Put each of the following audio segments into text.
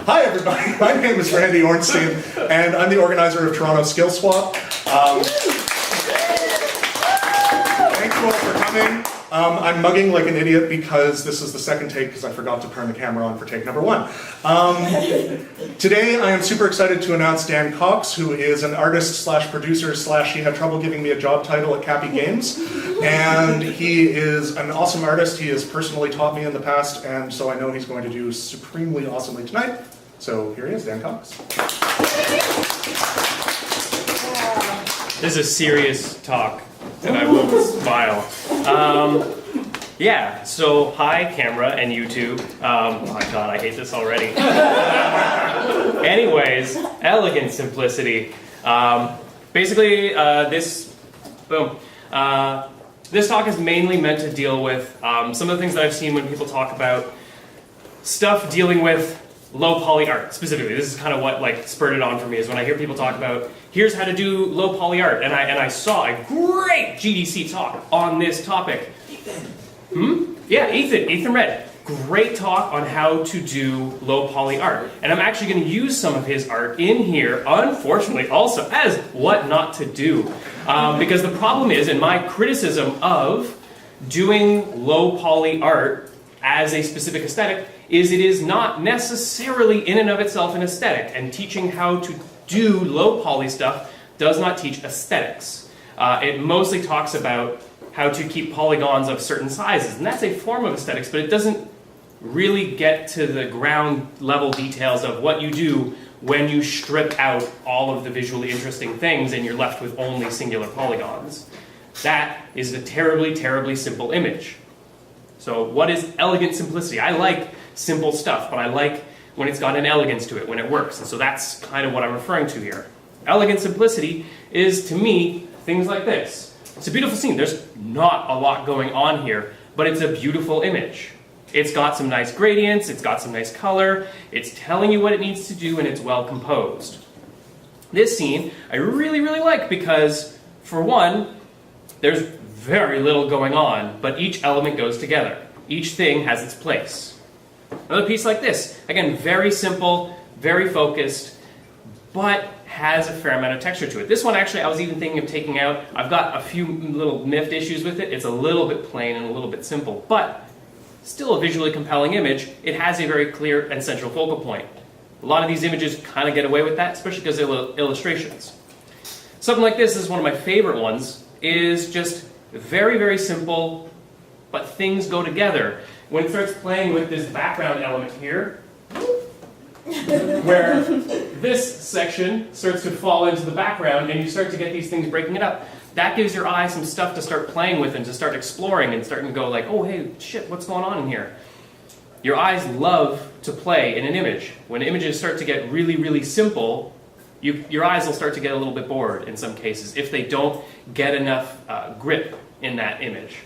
Hi everybody, my name is Randy Ornstein, and I'm the organizer of Toronto Skillswap. Thank you all for coming. I'm mugging like an idiot because this is the second take because I forgot to turn the camera on for take number 1. Today I am super excited to announce Dan Cox, who is an artist slash producer slash he had trouble giving me a job title at Cappy Games. And he is an awesome artist. He has personally taught me in the past, and so I know he's going to do supremely awesomely tonight. So here he is, Dan Cox. This is a serious talk, and I will smile. Yeah, so hi camera and YouTube. Oh my god, I hate this already. Anyways, elegant simplicity. Basically, this talk is mainly meant to deal with some of the things that I've seen when people talk about stuff dealing with low poly art specifically. This is kind of what like spurred it on for me, is when I hear people talk about here's how to do low poly art, and I saw a great GDC talk on this topic. Yeah, Ethan Red. Great talk on how to do low poly art. And I'm actually going to use some of his art in here, unfortunately, also as what not to do. Because the problem is, in my criticism of doing low poly art as a specific aesthetic, is it is not necessarily in and of itself an aesthetic. And teaching how to do low poly stuff does not teach aesthetics. It mostly talks about how to keep polygons of certain sizes, and that's a form of aesthetics, but it doesn't really get to the ground level details of what you do when you strip out all of the visually interesting things and you're left with only singular polygons. That is a terribly, terribly simple image. So what is elegant simplicity? I like simple stuff, but I like when it's got an elegance to it, when it works, and so that's kind of what I'm referring to here. Elegant simplicity is, to me, things like this. It's a beautiful scene. There's not a lot going on here, but it's a beautiful image. It's got some nice gradients, it's got some nice color, it's telling you what it needs to do, and it's well composed. This scene I really, really like because, for one, there's very little going on, but each element goes together. Each thing has its place. Another piece like this, again, very simple, very focused, but has a fair amount of texture to it. This one actually I was even thinking of taking out. I've got a few little miffed issues with it. It's a little bit plain and a little bit simple, but still a visually compelling image. It has a very clear and central focal point. A lot of these images kind of get away with that, especially because they're illustrations. Something like this is one of my favorite ones, is just very, very simple, but things go together. When it starts playing with this background element here, where this section starts to fall into the background and you start to get these things breaking it up, that gives your eye some stuff to start playing with and to start exploring and starting to go like, oh hey, shit, what's going on in here? Your eyes love to play in an image. When images start to get really, really simple, your eyes will start to get a little bit bored in some cases if they don't get enough grip in that image.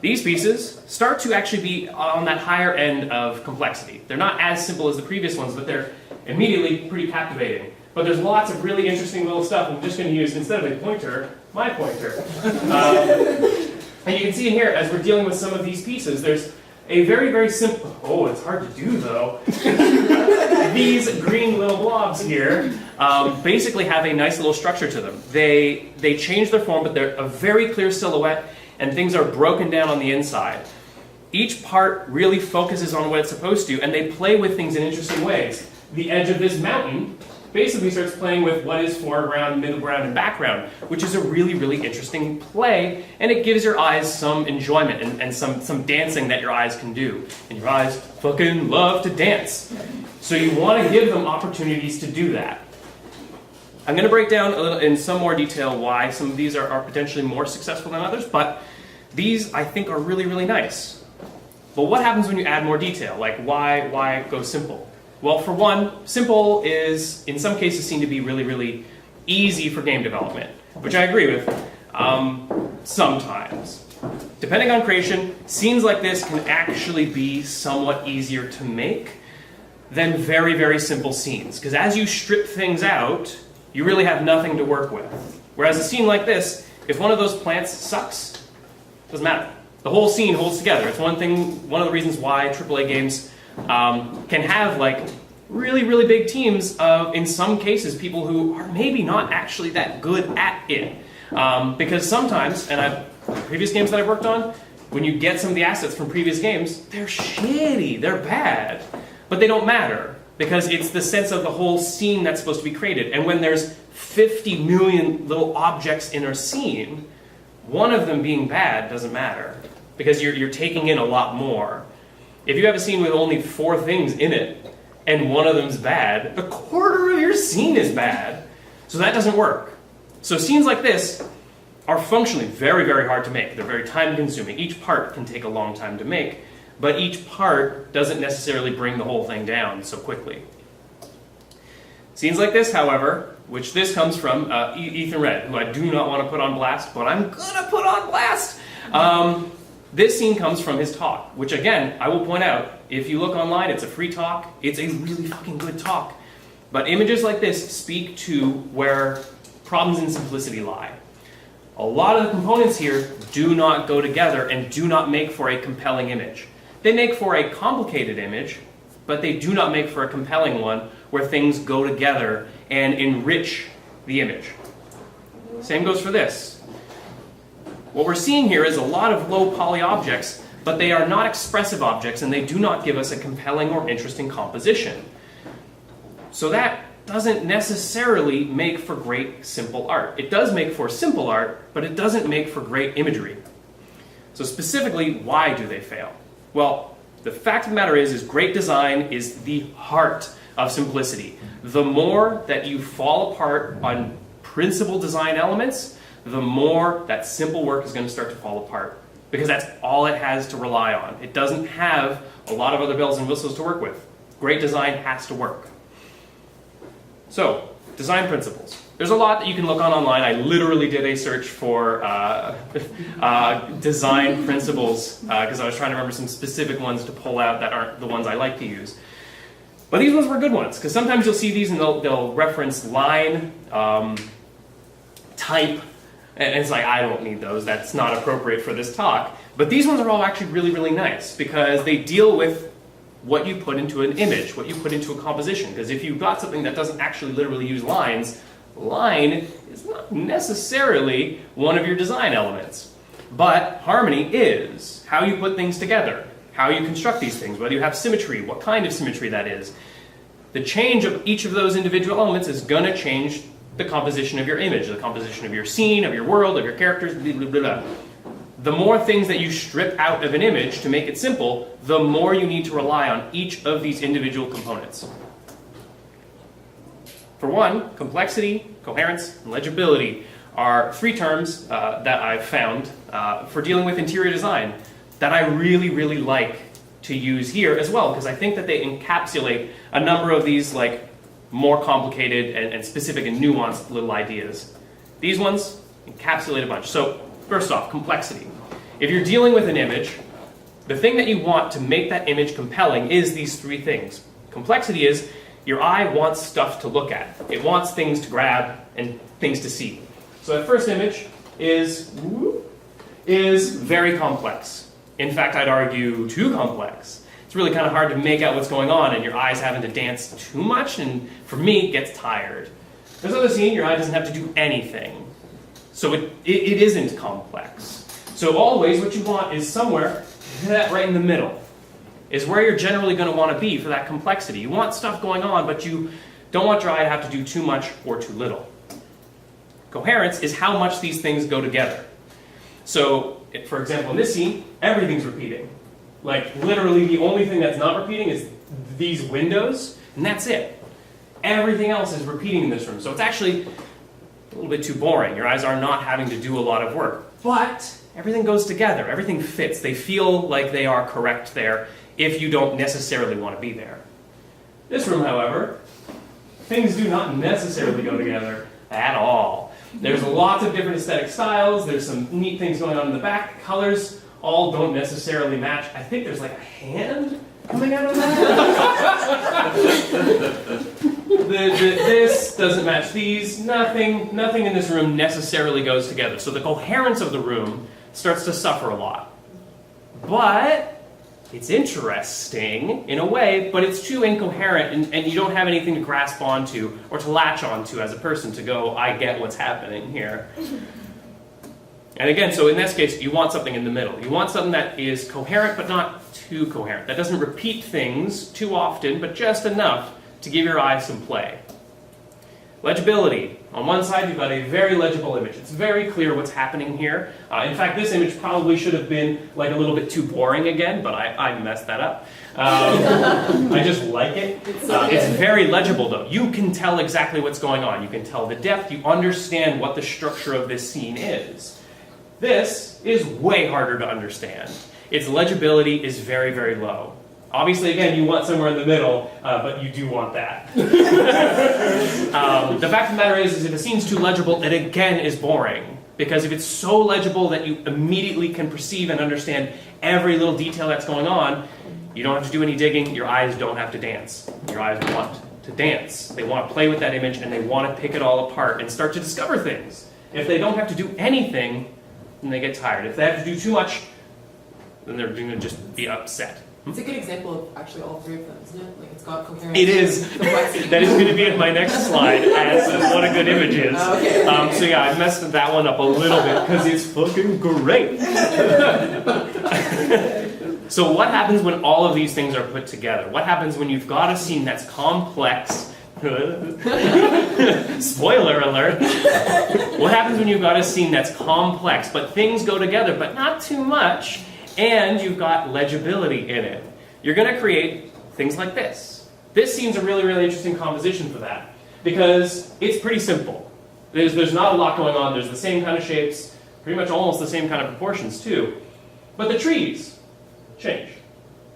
These pieces start to actually be on that higher end of complexity. They're not as simple as the previous ones, but they're immediately pretty captivating. But there's lots of really interesting little stuff. I'm just going to use, instead of a pointer, my pointer. And you can see in here, as we're dealing with some of these pieces, there's a very, very simple, oh, it's hard to do though. These green little blobs here basically have a nice little structure to them. They change their form, but they're a very clear silhouette, and things are broken down on the inside. Each part really focuses on what it's supposed to, and they play with things in interesting ways. The edge of this mountain basically starts playing with what is foreground, middle ground, and background, which is a really, really interesting play, and it gives your eyes some enjoyment and some dancing that your eyes can do. And your eyes fucking love to dance. So you want to give them opportunities to do that. I'm going to break down a little in some more detail why some of these are potentially more successful than others, but these I think are really, really nice. But what happens when you add more detail? Like why go simple? Well, for one, simple is in some cases seen to be really, really easy for game development, which I agree with sometimes. Depending on creation, scenes like this can actually be somewhat easier to make than very, very simple scenes. Because as you strip things out, you really have nothing to work with. Whereas a scene like this, if one of those plants sucks, doesn't matter. The whole scene holds together. It's one of the reasons why AAA games can have like really, really big teams of, in some cases, people who are maybe not actually that good at it. Because sometimes, and previous games that I've worked on, when you get some of the assets from previous games, they're shitty, they're bad, but they don't matter because it's the sense of the whole scene that's supposed to be created. And when there's 50 million little objects in a scene, one of them being bad doesn't matter because you're taking in a lot more. If you have a scene with only 4 things in it and one of them's bad, a quarter of your scene is bad. So that doesn't work. So scenes like this are functionally very, very hard to make. They're very time consuming. Each part can take a long time to make, but each part doesn't necessarily bring the whole thing down so quickly. Scenes like this, however, which this comes from Ethan Red, who I do not want to put on blast, but I'm gonna put on blast. This scene comes from his talk, which again, I will point out, if you look online, it's a free talk. It's a really fucking good talk. But images like this speak to where problems in simplicity lie. A lot of the components here do not go together and do not make for a compelling image. They make for a complicated image, but they do not make for a compelling one where things go together and enrich the image. Same goes for this. What we're seeing here is a lot of low poly objects, but they are not expressive objects and they do not give us a compelling or interesting composition. So that doesn't necessarily make for great simple art. It does make for simple art, but it doesn't make for great imagery. So specifically, why do they fail? Well, the fact of the matter is great design is the heart of simplicity. The more that you fall apart on principal design elements, the more that simple work is going to start to fall apart. Because that's all it has to rely on. It doesn't have a lot of other bells and whistles to work with. Great design has to work. So, design principles. There's a lot that you can look on online. I literally did a search for design principles because I was trying to remember some specific ones to pull out that aren't the ones I like to use. But these ones were good ones because sometimes you'll see these and they'll reference line, type, and it's like, I don't need those. That's not appropriate for this talk. But these ones are all actually really, really nice because they deal with what you put into an image, what you put into a composition. Because if you've got something that doesn't actually literally use lines, line is not necessarily one of your design elements. But harmony is how you put things together, how you construct these things, whether you have symmetry, what kind of symmetry that is. The change of each of those individual elements is going to change the composition of your image, the composition of your scene, of your world, of your characters, blah, blah, blah, blah. The more things that you strip out of an image to make it simple, the more you need to rely on each of these individual components. For one, complexity, coherence, and legibility are 3 terms that I've found for dealing with interior design that I really, really like to use here as well, because I think that they encapsulate a number of these like more complicated and specific and nuanced little ideas. These ones encapsulate a bunch. So first off, complexity. If you're dealing with an image, the thing that you want to make that image compelling is these 3 things. Complexity is your eye wants stuff to look at. It wants things to grab and things to see. So that first image is very complex. In fact, I'd argue too complex. It's really kind of hard to make out what's going on and your eye's having to dance too much and for me, it gets tired. There's another scene, your eye doesn't have to do anything. So it isn't complex. So always what you want is somewhere right in the middle is where you're generally going to want to be for that complexity. You want stuff going on, but you don't want your eye to have to do too much or too little. Coherence is how much these things go together. So, for example, in this scene, everything's repeating. Like, literally the only thing that's not repeating is these windows, and that's it. Everything else is repeating in this room. So it's actually a little bit too boring. Your eyes are not having to do a lot of work. But everything goes together. Everything fits. They feel like they are correct there if you don't necessarily want to be there. This room, however, things do not necessarily go together at all. There's lots of different aesthetic styles. There's some neat things going on in the back. Colors all don't necessarily match. I think there's like a hand coming out of that. This doesn't match these. Nothing in this room necessarily goes together. So the coherence of the room starts to suffer a lot. But it's interesting in a way, but it's too incoherent, and you don't have anything to grasp onto or to latch onto as a person to go, I get what's happening here. And again, so in this case, you want something in the middle. You want something that is coherent, but not too coherent. That doesn't repeat things too often, but just enough to give your eye some play. Legibility. On one side, you've got a very legible image. It's very clear what's happening here. In fact, this image probably should have been like a little bit too boring again, but I messed that up. I just like it. It's very legible, though. You can tell exactly what's going on. You can tell the depth. You understand what the structure of this scene is. This is way harder to understand. Its legibility is very, very low. Obviously, again, you want somewhere in the middle, but you do want that. The fact of the matter is if a scene's too legible, it again is boring. Because if it's so legible that you immediately can perceive and understand every little detail that's going on, you don't have to do any digging, your eyes don't have to dance. Your eyes want to dance. They want to play with that image, and they want to pick it all apart and start to discover things. If they don't have to do anything, then they get tired. If they have to do too much, then they're going to just be upset. It's a good example of actually all three of them, isn't it? Like it's got coherence. It is. Complexity. That is going to be in my next slide as what a good image is. Okay. So yeah, I messed that one up a little bit because it's fucking great. So what happens when all of these things are put together? What happens when you've got a scene that's complex? Spoiler alert. What happens when you've got a scene that's complex, but things go together, but not too much, and you've got legibility in it? You're going to create things like this. This seems a really, really interesting composition for that, because it's pretty simple. There's not a lot going on. There's the same kind of shapes, pretty much almost the same kind of proportions too. But the trees change.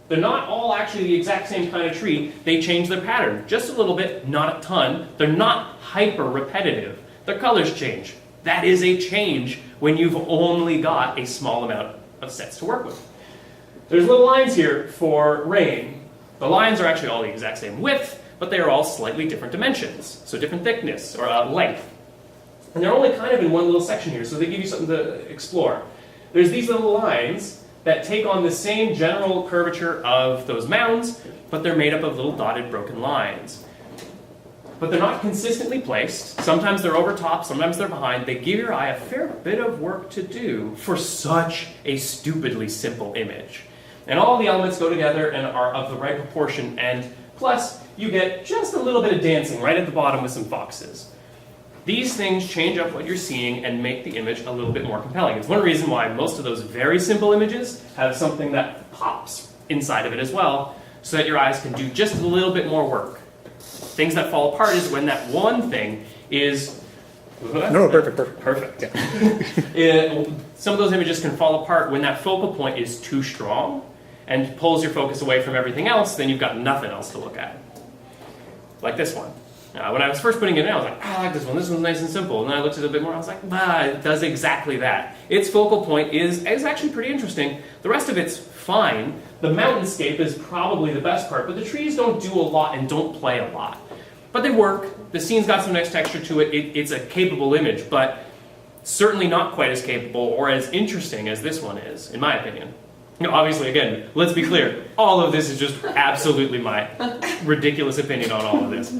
They're not all actually the exact same kind of tree. They change their pattern just a little bit, not a ton. They're not hyper repetitive. Their colors change. That is a change when you've only got a small amount of sets to work with. There's little lines here for rain. The lines are actually all the exact same width, but they are all slightly different dimensions. So different thickness or length. And they're only kind of in one little section here, so they give you something to explore. There's these little lines that take on the same general curvature of those mounds, but they're made up of little dotted broken lines. But they're not consistently placed. Sometimes they're over top, sometimes they're behind. They give your eye a fair bit of work to do for such a stupidly simple image. And all the elements go together and are of the right proportion, and plus you get just a little bit of dancing right at the bottom with some foxes. These things change up what you're seeing and make the image a little bit more compelling. It's one reason why most of those very simple images have something that pops inside of it as well, so that your eyes can do just a little bit more work. Things that fall apart is when that one thing is... No, perfect. Perfect. Yeah. Some of those images can fall apart when that focal point is too strong and pulls your focus away from everything else, then you've got nothing else to look at. Like this one. When I was first putting it in, I was like, I like this one. This one's nice and simple. And then I looked at it a bit more. I was like, it does exactly that. Its focal point is actually pretty interesting. The rest of it's fine. The mountainscape is probably the best part, but the trees don't do a lot and don't play a lot. But they work. The scene's got some nice texture to it. It's a capable image, but certainly not quite as capable or as interesting as this one is, in my opinion. Obviously, again, let's be clear. All of this is just absolutely my ridiculous opinion on all of this.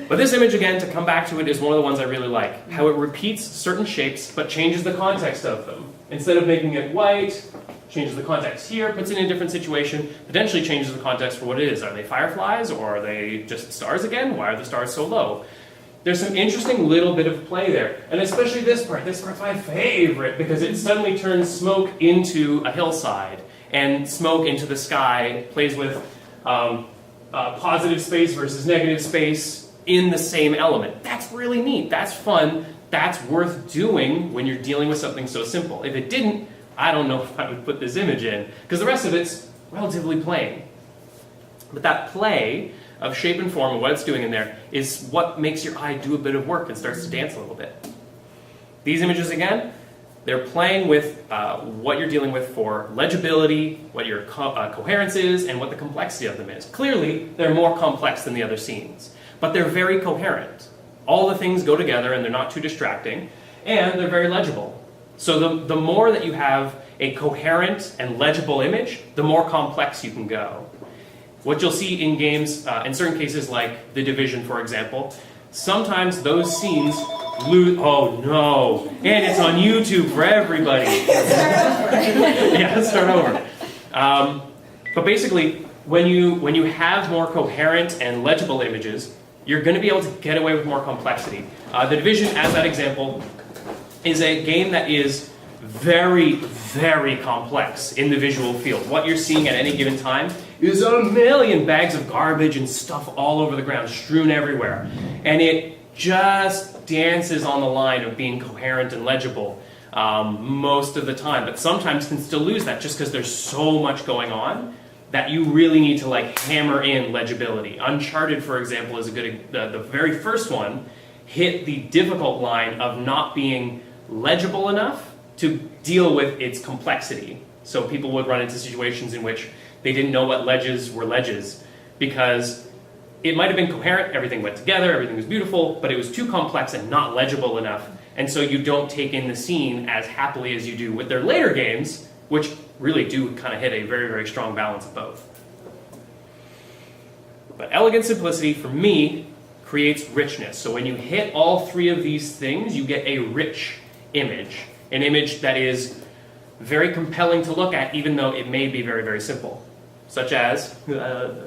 But this image, again, to come back to it, is one of the ones I really like. How it repeats certain shapes, but changes the context of them. Instead of making it white, changes the context here, puts it in a different situation, potentially changes the context for what it is. Are they fireflies, or are they just stars again? Why are the stars so low? There's some interesting little bit of play there. And especially this part. This part's my favorite, because it suddenly turns smoke into a hillside, and smoke into the sky, plays with positive space versus negative space in the same element. That's really neat. That's fun. That's worth doing when you're dealing with something so simple. If it didn't, I don't know if I would put this image in, because the rest of it's relatively plain. But that play of shape and form and what it's doing in there is what makes your eye do a bit of work and starts to dance a little bit. These images, again, they're playing with what you're dealing with for legibility, what your coherence is, and what the complexity of them is. Clearly, they're more complex than the other scenes, but they're very coherent. All the things go together and they're not too distracting, and they're very legible. So the more that you have a coherent and legible image, the more complex you can go. What you'll see in games, in certain cases like The Division, for example, sometimes those scenes lose. Oh no! And it's on YouTube for everybody. Yeah, let's start over. But basically, when you have more coherent and legible images, you're going to be able to get away with more complexity. The Division, as that example, is a game that is very, very complex in the visual field. What you're seeing at any given time is a million bags of garbage and stuff all over the ground, strewn everywhere. And it just dances on the line of being coherent and legible most of the time, but sometimes can still lose that just because there's so much going on that you really need to like hammer in legibility. Uncharted, for example, is a good, the very first one hit the difficult line of not being legible enough to deal with its complexity. So people would run into situations in which they didn't know what ledges were ledges because it might have been coherent, everything went together, everything was beautiful, but it was too complex and not legible enough. And so you don't take in the scene as happily as you do with their later games, which really do kind of hit a very, very strong balance of both. But elegant simplicity, for me, creates richness. So when you hit all three of these things, you get a rich image. An image that is very compelling to look at, even though it may be very, very simple. Such as where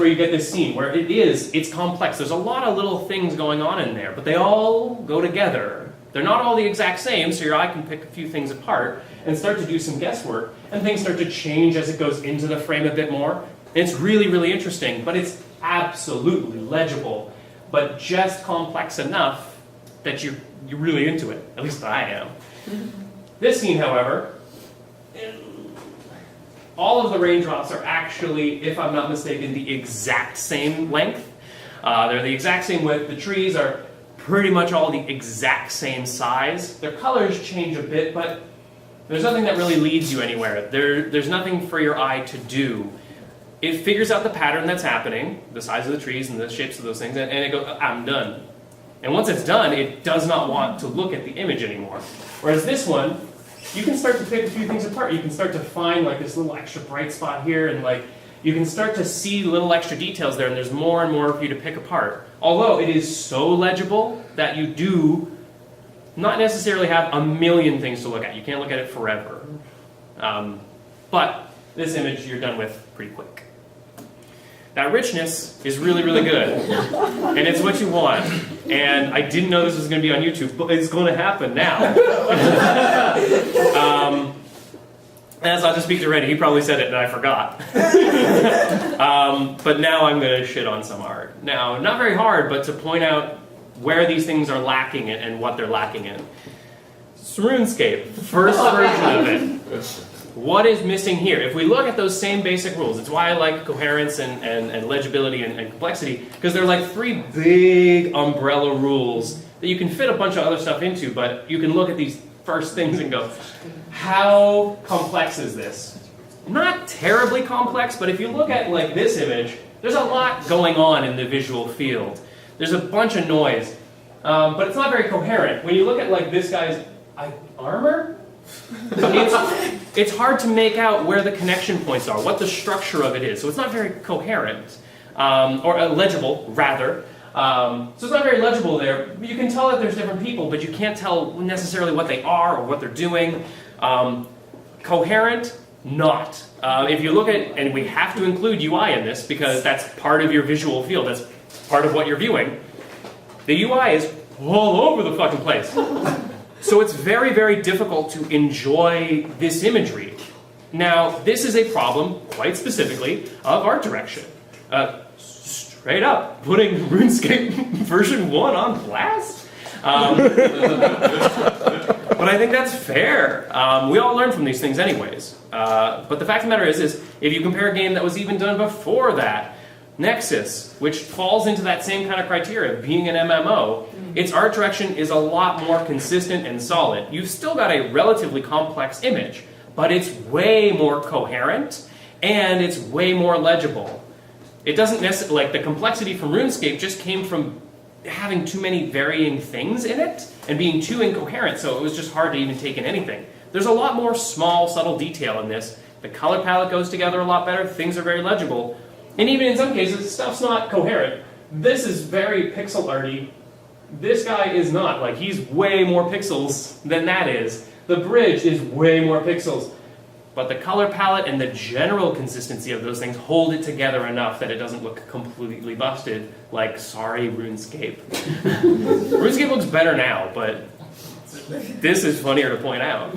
you get this scene where it's complex. There's a lot of little things going on in there, but they all go together. They're not all the exact same, so your eye can pick a few things apart and start to do some guesswork, and things start to change as it goes into the frame a bit more. It's really, really interesting, but it's absolutely legible, but just complex enough that you're really into it. At least I am. This scene, however, all of the raindrops are actually, if I'm not mistaken, the exact same length. They're the exact same width. The trees are pretty much all the exact same size. Their colors change a bit, but there's nothing that really leads you anywhere. There's nothing for your eye to do. It figures out the pattern that's happening, the size of the trees and the shapes of those things, and it goes, I'm done. And once it's done, it does not want to look at the image anymore. Whereas this one, you can start to pick a few things apart. You can start to find like this little extra bright spot here, and like you can start to see little extra details there, and there's more and more for you to pick apart. Although it is so legible that you do not necessarily have a million things to look at. You can't look at it forever. But this image you're done with pretty quick. That richness is really, really good. And it's what you want. And I didn't know this was going to be on YouTube, but it's going to happen now. As I'll just speak to Reddy, he probably said it and I forgot. But now I'm going to shit on some art. Now, not very hard, but to point out where these things are lacking and what they're lacking in. RuneScape, first version of it. What is missing here? If we look at those same basic rules, it's why I like coherence and legibility and complexity, because they're like three big umbrella rules that you can fit a bunch of other stuff into, but you can look at these first things and go, how complex is this? Not terribly complex, but if you look at like this image, there's a lot going on in the visual field. There's a bunch of noise, but it's not very coherent. When you look at like this guy's armor, it's hard to make out where the connection points are, what the structure of it is. So it's not very coherent, or legible, rather. So it's not very legible there. You can tell that there's different people, but you can't tell necessarily what they are or what they're doing. Coherent, not. If you look at, and we have to include UI in this because that's part of your visual field, that's part of what you're viewing. The UI is all over the fucking place. So it's very, very difficult to enjoy this imagery. Now, this is a problem, quite specifically, of art direction. Straight up, putting RuneScape version 1 on blast? But I think that's fair. We all learn from these things anyways. But the fact of the matter is if you compare a game that was even done before that, Nexus, which falls into that same kind of criteria, being an MMO, its art direction is a lot more consistent and solid. You've still got a relatively complex image, but it's way more coherent, and it's way more legible. It doesn't necessarily, like the complexity from RuneScape just came from having too many varying things in it and being too incoherent, so it was just hard to even take in anything. There's a lot more small, subtle detail in this. The color palette goes together a lot better, things are very legible, and even in some cases, stuff's not coherent. This is very pixel arty. This guy is not. Like, he's way more pixels than that is. The bridge is way more pixels. But the color palette and the general consistency of those things hold it together enough that it doesn't look completely busted, like, sorry, RuneScape. RuneScape looks better now, but this is funnier to point out.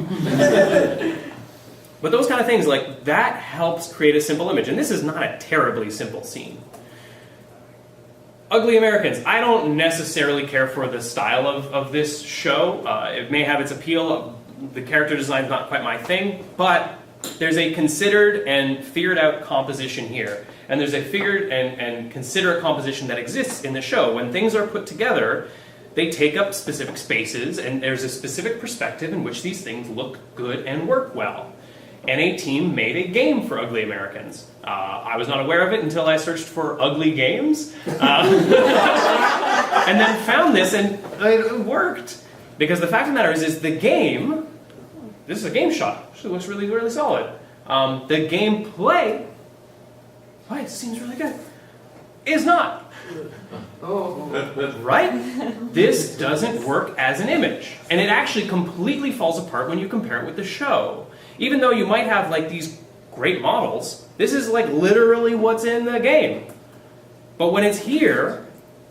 But those kind of things, like, that helps create a simple image. And this is not a terribly simple scene. Ugly Americans. I don't necessarily care for the style of this show. It may have its appeal. The character design is not quite my thing, but there's a considered and figured out composition here. And there's a figured and considerate composition that exists in the show. When things are put together, they take up specific spaces, and there's a specific perspective in which these things look good and work well. And a team made a game for Ugly Americans. I was not aware of it until I searched for ugly games. And then found this, and it worked. Because the fact of the matter is the game, this is a game shot. Actually looks really, really solid. The gameplay, it seems really good, is not. Right? This doesn't work as an image. And it actually completely falls apart when you compare it with the show. Even though you might have like these great models, this is like literally what's in the game. But when it's here,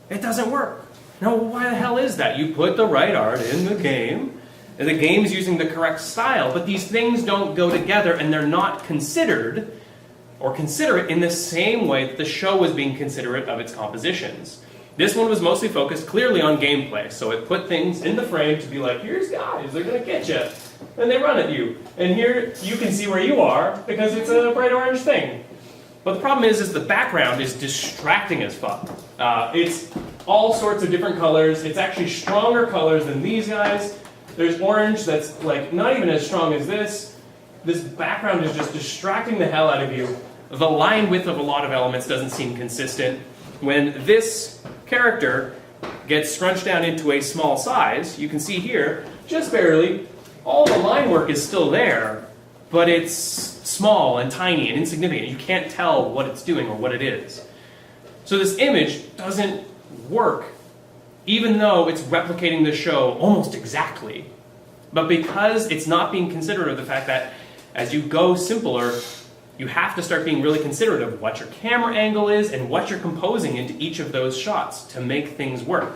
it doesn't work. Now, why the hell is that? You put the right art in the game, and the game's using the correct style, but these things don't go together, and they're not considered or considerate in the same way that the show was being considerate of its compositions. This one was mostly focused clearly on gameplay, so it put things in the frame to be like, here's guys, they're going to get you. And they run at you. And here you can see where you are because it's a bright orange thing. But the problem is the background is distracting as fuck. It's all sorts of different colors. It's actually stronger colors than these guys. There's orange that's like not even as strong as this. This background is just distracting the hell out of you. The line width of a lot of elements doesn't seem consistent. When this character gets scrunched down into a small size, you can see here, just barely, all the line work is still there, but it's small and tiny and insignificant. You can't tell what it's doing or what it is. So this image doesn't work, even though it's replicating the show almost exactly. But because it's not being considerate of the fact that as you go simpler, you have to start being really considerate of what your camera angle is and what you're composing into each of those shots to make things work.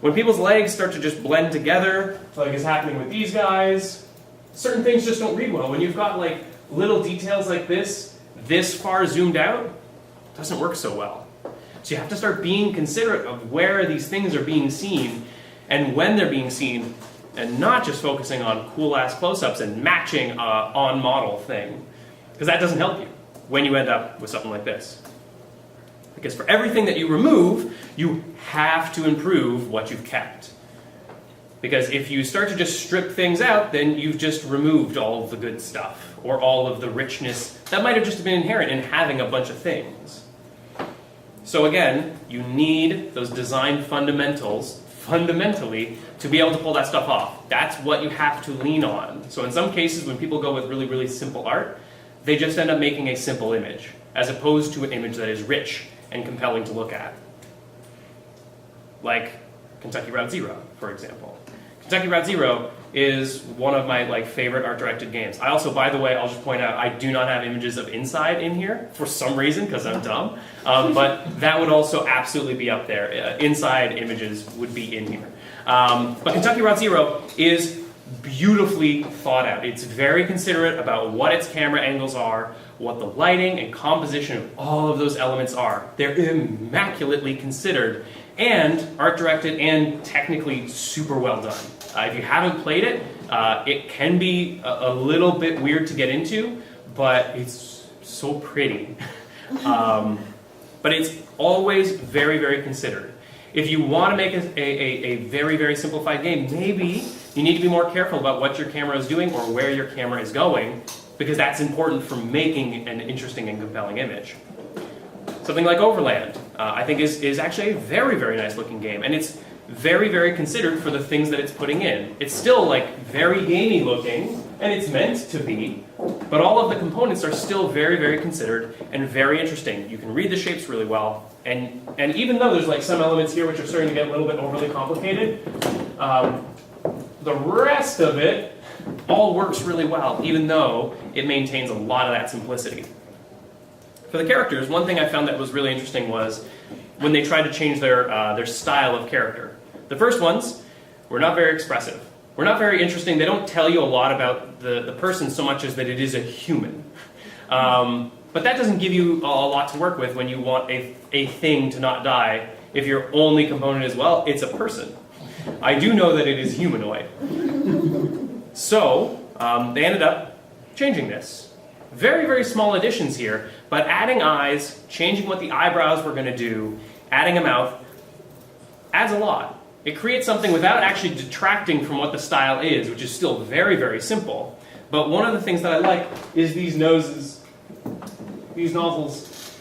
When people's legs start to just blend together, like is happening with these guys, certain things just don't read well. When you've got like little details like this far zoomed out, it doesn't work so well. So you have to start being considerate of where these things are being seen and when they're being seen, and not just focusing on cool-ass close-ups and matching an on-model thing. Because that doesn't help you when you end up with something like this. Because for everything that you remove, you have to improve what you've kept. Because if you start to just strip things out, then you've just removed all of the good stuff, or all of the richness that might have just been inherent in having a bunch of things. So again, you need those design fundamentals, fundamentally, to be able to pull that stuff off. That's what you have to lean on. So in some cases, when people go with really, really simple art, they just end up making a simple image, as opposed to an image that is rich and compelling to look at. Like Kentucky Route Zero, for example. Kentucky Route Zero is one of my favorite art-directed games. I also, by the way, I'll just point out, I do not have images of inside in here, for some reason, because I'm dumb. But that would also absolutely be up there. Inside images would be in here. But Kentucky Route Zero is beautifully thought out. It's very considerate about what its camera angles are, what the lighting and composition of all of those elements are. They're immaculately considered and art-directed and technically super well done. If you haven't played it, it can be a little bit weird to get into, but it's so pretty. But it's always very, very considered. If you want to make a very, very simplified game, maybe you need to be more careful about what your camera is doing or where your camera is going, because that's important for making an interesting and compelling image. Something like Overland, I think is actually a very, very nice looking game, and it's very, very considered for the things that it's putting in. It's still like very gamey looking, and it's meant to be, but all of the components are still very, very considered and very interesting. You can read the shapes really well, and even though there's like some elements here which are starting to get a little bit overly complicated, the rest of it all works really well, even though it maintains a lot of that simplicity. For the characters, one thing I found that was really interesting was when they tried to change their style of character. The first ones were not very expressive. Were not very interesting. They don't tell you a lot about the person so much as that it is a human. But that doesn't give you a lot to work with when you want a thing to not die if your only component is, well, it's a person. I do know that it is humanoid. So they ended up changing this. Very, very small additions here, but adding eyes, changing what the eyebrows were going to do, adding a mouth, adds a lot. It creates something without actually detracting from what the style is, which is still very, very simple. But one of the things that I like is these noses, these nozzles.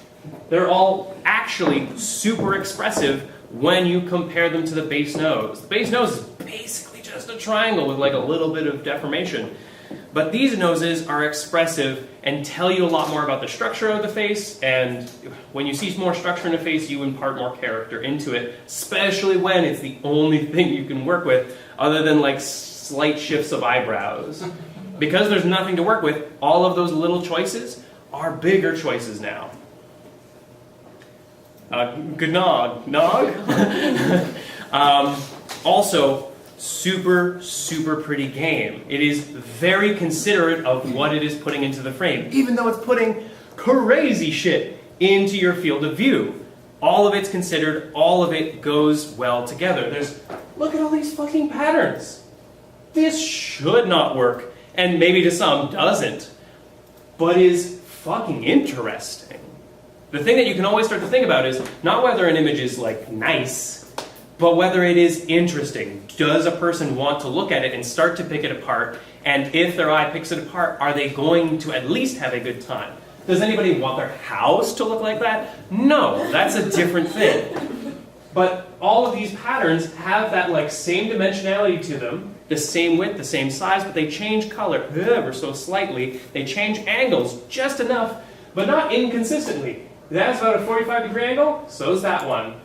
They're all actually super expressive when you compare them to the base nose. The base nose is basically just a triangle with like a little bit of deformation. But these noses are expressive and tell you a lot more about the structure of the face, and when you see more structure in a face, you impart more character into it, especially when it's the only thing you can work with other than like slight shifts of eyebrows. Because there's nothing to work with, all of those little choices are bigger choices now. Good nog. Also, super, super pretty game. It is very considerate of what it is putting into the frame, even though it's putting crazy shit into your field of view. All of it's considered, all of it goes well together. Look at all these fucking patterns. This should not work, and maybe to some doesn't, but is fucking interesting. The thing that you can always start to think about is not whether an image is like nice, but whether it is interesting. Does a person want to look at it and start to pick it apart? And if their eye picks it apart, are they going to at least have a good time? Does anybody want their house to look like that? No, that's a different thing. But all of these patterns have that like same dimensionality to them, the same width, the same size, but they change color ever so slightly. They change angles just enough, but not inconsistently. That's about a 45-degree angle, so is that one.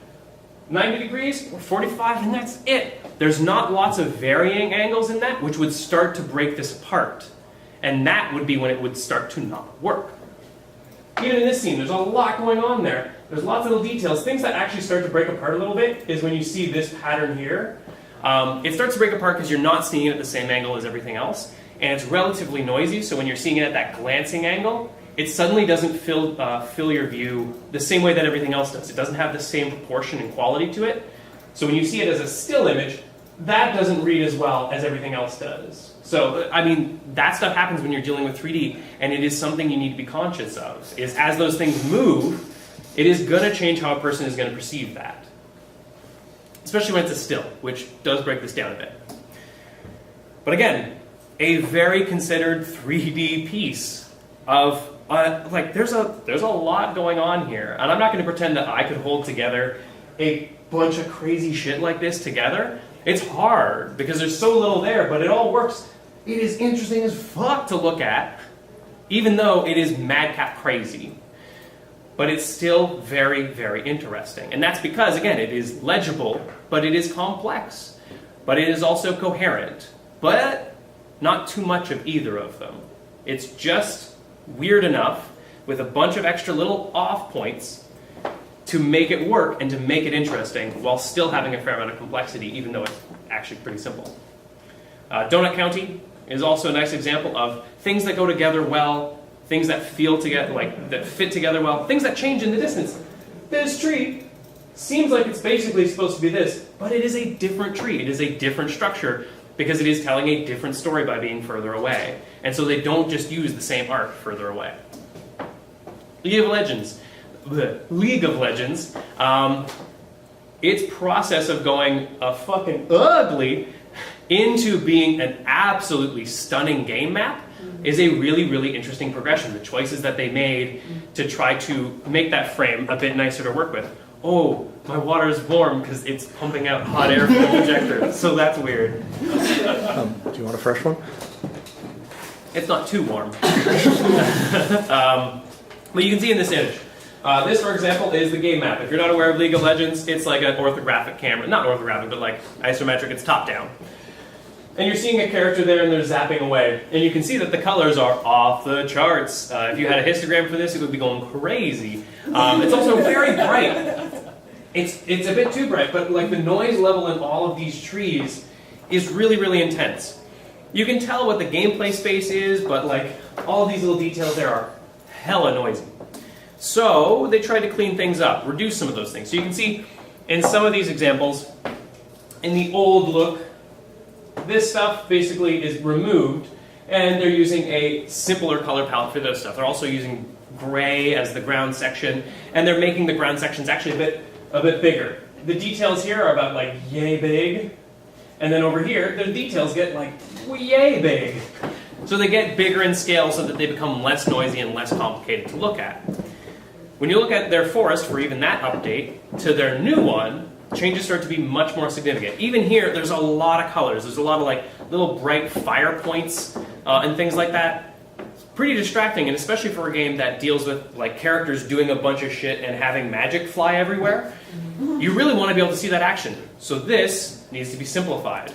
90 degrees or 45, and that's it. There's not lots of varying angles in that, which would start to break this apart. And that would be when it would start to not work. Even in this scene, there's a lot going on there. There's lots of little details. Things that actually start to break apart a little bit is when you see this pattern here. It starts to break apart because you're not seeing it at the same angle as everything else. And it's relatively noisy, so when you're seeing it at that glancing angle, it suddenly doesn't fill your view the same way that everything else does. It doesn't have the same proportion and quality to it. So when you see it as a still image, that doesn't read as well as everything else does. So, I mean, that stuff happens when you're dealing with 3D, and it is something you need to be conscious of. Is as those things move, it is going to change how a person is going to perceive that. Especially when it's a still, which does break this down a bit. But again, a very considered 3D piece of there's a lot going on here, and I'm not going to pretend that I could hold together a bunch of crazy shit like this together. It's hard because there's so little there, but it all works. It is interesting as fuck to look at, even though it is madcap crazy. But it's still very, very interesting, and that's because again it is legible, but it is complex, but it is also coherent, but not too much of either of them. It's just weird enough with a bunch of extra little off points to make it work and to make it interesting while still having a fair amount of complexity, even though it's actually pretty simple. Donut County is also a nice example of things that go together well, things that feel together, that fit together well, things that change in the distance. This tree seems like it's basically supposed to be this, but it is a different tree. It is a different structure because it is telling a different story by being further away. And so they don't just use the same art further away. League of Legends. Its process of going fucking ugly into being an absolutely stunning game map is a really, really interesting progression. The choices that they made to try to make that frame a bit nicer to work with. Oh, my water is warm because it's pumping out hot air from the projector, so that's weird. Do you want a fresh one? It's not too warm. But you can see in this image. This, for example, is the game map. If you're not aware of League of Legends, it's like an orthographic camera. Not orthographic, but like isometric. It's top down. And you're seeing a character there and they're zapping away. And you can see that the colors are off the charts. If you had a histogram for this, it would be going crazy. It's also very bright. It's a bit too bright, but like the noise level in all of these trees is really, really intense. You can tell what the gameplay space is, but like all of these little details there are hella noisy. So they tried to clean things up, reduce some of those things. So you can see in some of these examples, in the old look, this stuff basically is removed, and they're using a simpler color palette for those stuff. They're also using gray as the ground section, and they're making the ground sections actually a bit bigger. The details here are about like yay big, and then over here, the details get like yay big. So they get bigger in scale so that they become less noisy and less complicated to look at. When you look at their forest for even that update to their new one, changes start to be much more significant. Even here, there's a lot of colors. There's a lot of like little bright fire points and things like that. It's pretty distracting, and especially for a game that deals with like characters doing a bunch of shit and having magic fly everywhere. You really want to be able to see that action. So this needs to be simplified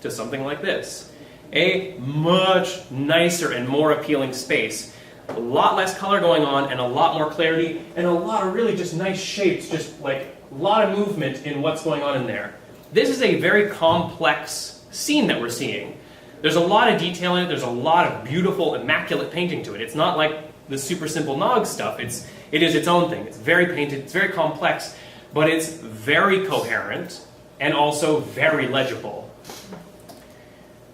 to something like this. A much nicer and more appealing space. A lot less color going on and a lot more clarity and a lot of really just nice shapes, just like a lot of movement in what's going on in there. This is a very complex scene that we're seeing. There's a lot of detail in it. There's a lot of beautiful, immaculate painting to it. It's not like the super simple Nog stuff. It is its own thing. It's very painted. It's very complex, but it's very coherent and also very legible.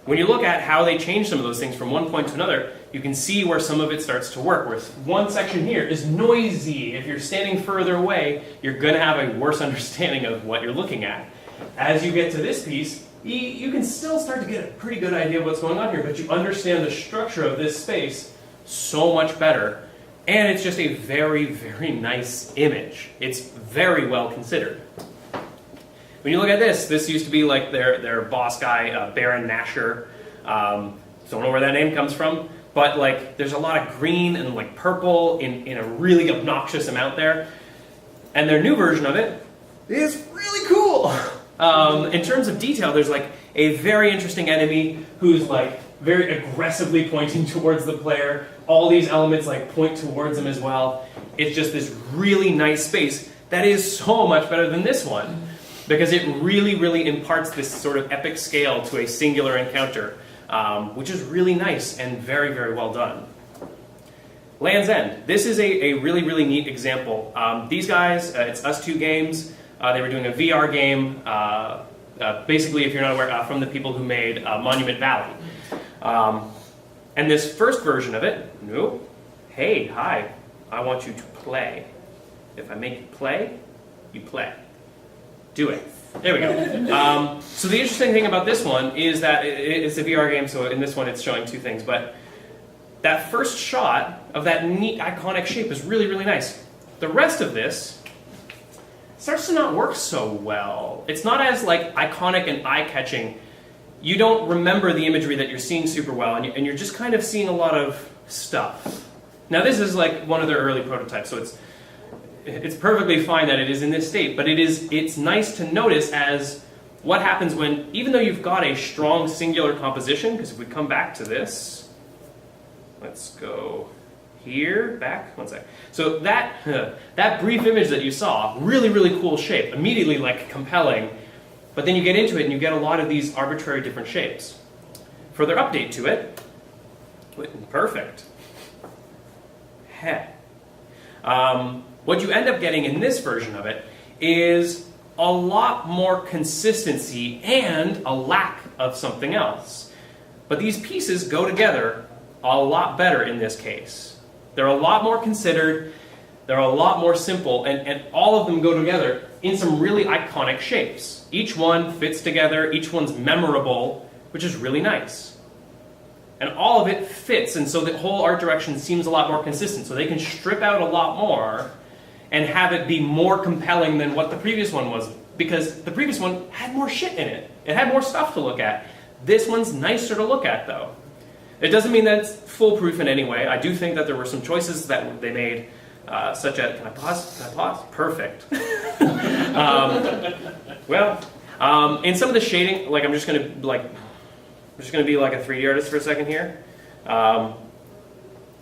When you look at how they change some of those things from one point to another, you can see where some of it starts to work. Where one section here is noisy. If you're standing further away, you're going to have a worse understanding of what you're looking at. As you get to this piece, you can still start to get a pretty good idea of what's going on here, but you understand the structure of this space so much better. And it's just a very, very nice image. It's very well considered. When you look at this used to be like their boss guy, Baron Nashor. Don't know where that name comes from, but like there's a lot of green and like purple in a really obnoxious amount there. And their new version of it is really cool. In terms of detail, there's like a very interesting enemy who's like very aggressively pointing towards the player. All these elements like point towards him as well. It's just this really nice space that is so much better than this one, because it really, really imparts this sort of epic scale to a singular encounter, which is really nice and very, very well done. Land's End. This is a really, really neat example. These guys, it's Us2 Games. They were doing a VR game, basically, if you're not aware, from the people who made Monument Valley. And this first version of it, hey, hi, I want you to play. If I make you play, you play. Do it. There we go. So the interesting thing about this one is that it's a VR game, so in this one it's showing two things, but that first shot of that neat iconic shape is really, really nice. The rest of this starts to not work so well. It's not as like iconic and eye-catching. You don't remember the imagery that you're seeing super well, and you're just kind of seeing a lot of stuff. Now this is like one of their early prototypes, so it's perfectly fine that it is in this state, but it's nice to notice as what happens when, even though you've got a strong singular composition, because if we come back to this, let's go here, back, one sec. So that brief image that you saw, really, really cool shape, immediately like compelling, but then you get into it and you get a lot of these arbitrary different shapes. Further update to it, perfect. Heh. What you end up getting in this version of it is a lot more consistency and a lack of something else. But these pieces go together a lot better in this case. They're a lot more considered, they're a lot more simple, and all of them go together in some really iconic shapes. Each one fits together, each one's memorable, which is really nice. And all of it fits, and so the whole art direction seems a lot more consistent. So they can strip out a lot more and have it be more compelling than what the previous one was, because the previous one had more shit in it. It had more stuff to look at. This one's nicer to look at, though. It doesn't mean that it's foolproof in any way. I do think that there were some choices that they made, such as, can I pause? Can I pause? Perfect. In some of the shading, like I'm just gonna be like a 3D artist for a second here.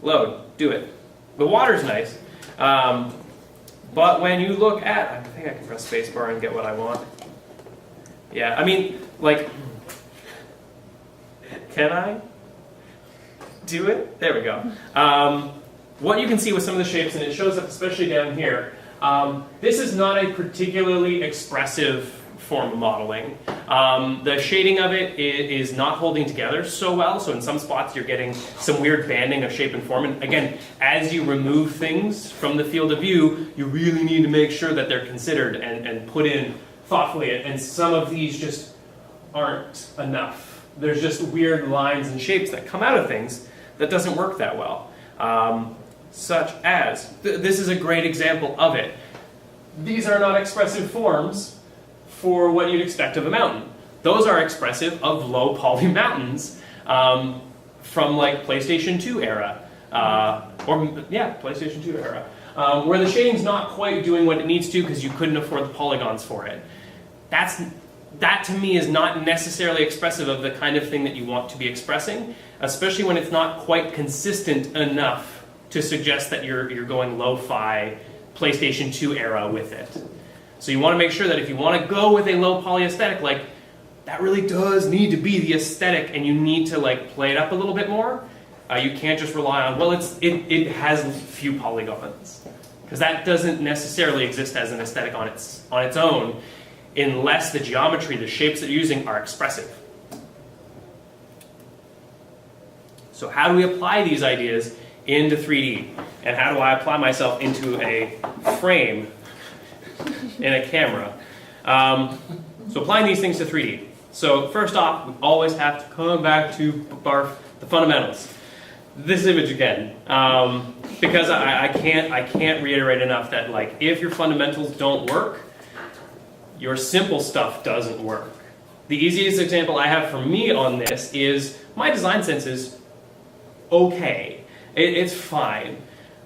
Load, do it. The water's nice, but when you look at, I think I can press spacebar and get what I want. Yeah, I mean, like, can I do it? There we go. What you can see with some of the shapes, and it shows up especially down here, this is not a particularly expressive form of modeling. The shading of it is not holding together so well, so in some spots you're getting some weird banding of shape and form. And again, as you remove things from the field of view, you really need to make sure that they're considered and put in thoughtfully, and some of these just aren't enough. There's just weird lines and shapes that come out of things that doesn't work that well. Such as, this is a great example of it. These are not expressive forms for what you'd expect of a mountain. Those are expressive of low poly mountains from like PlayStation 2 era, PlayStation 2 era, where the shading's not quite doing what it needs to because you couldn't afford the polygons for it. That to me is not necessarily expressive of the kind of thing that you want to be expressing, especially when it's not quite consistent enough to suggest that you're going lo-fi PlayStation 2 era with it. So you want to make sure that if you want to go with a low poly aesthetic, like that really does need to be the aesthetic, and you need to like play it up a little bit more. You can't just rely on, well, it has few polygons, because that doesn't necessarily exist as an aesthetic on its own, unless the geometry, the shapes that you're using are expressive. So how do we apply these ideas into 3D? And how do I apply myself into a frame in a camera? So applying these things to 3D. So first off, we always have to come back to the fundamentals. This image again, because I can't reiterate enough that like if your fundamentals don't work, your simple stuff doesn't work. The easiest example I have for me on this is my design sense is okay. It's fine.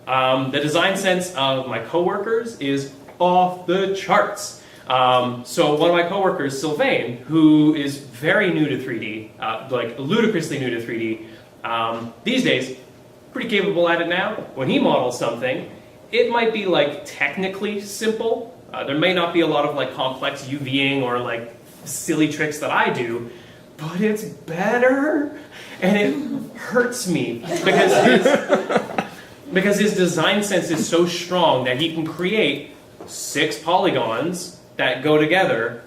The design sense of my coworkers is off the charts. So one of my coworkers, Sylvain, who is very new to 3D, like ludicrously new to 3D, these days, pretty capable at it now. When he models something, it might be like technically simple. There may not be a lot of like complex UVing or like silly tricks that I do, but it's better, and it hurts me because his design sense is so strong that he can create 6 polygons that go together,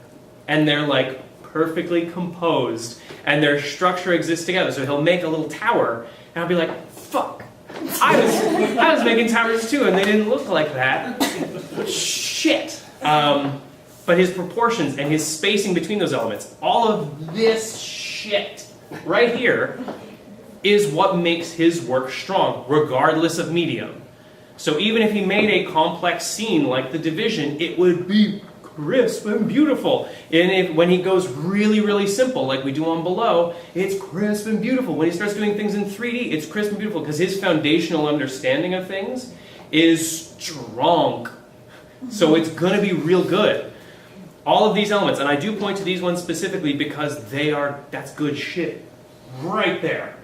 and they're like perfectly composed, and their structure exists together. So he'll make a little tower, and I'll be like, fuck, I was making towers too, and they didn't look like that. Shit. But his proportions and his spacing between those elements, all of this shit right here is what makes his work strong, regardless of medium. So even if he made a complex scene like The Division, it would be crisp and beautiful. And when he goes really, really simple, like we do on Below, it's crisp and beautiful. When he starts doing things in 3D, it's crisp and beautiful, because his foundational understanding of things is strong. So it's going to be real good. All of these elements, and I do point to these ones specifically because that's good shit right there.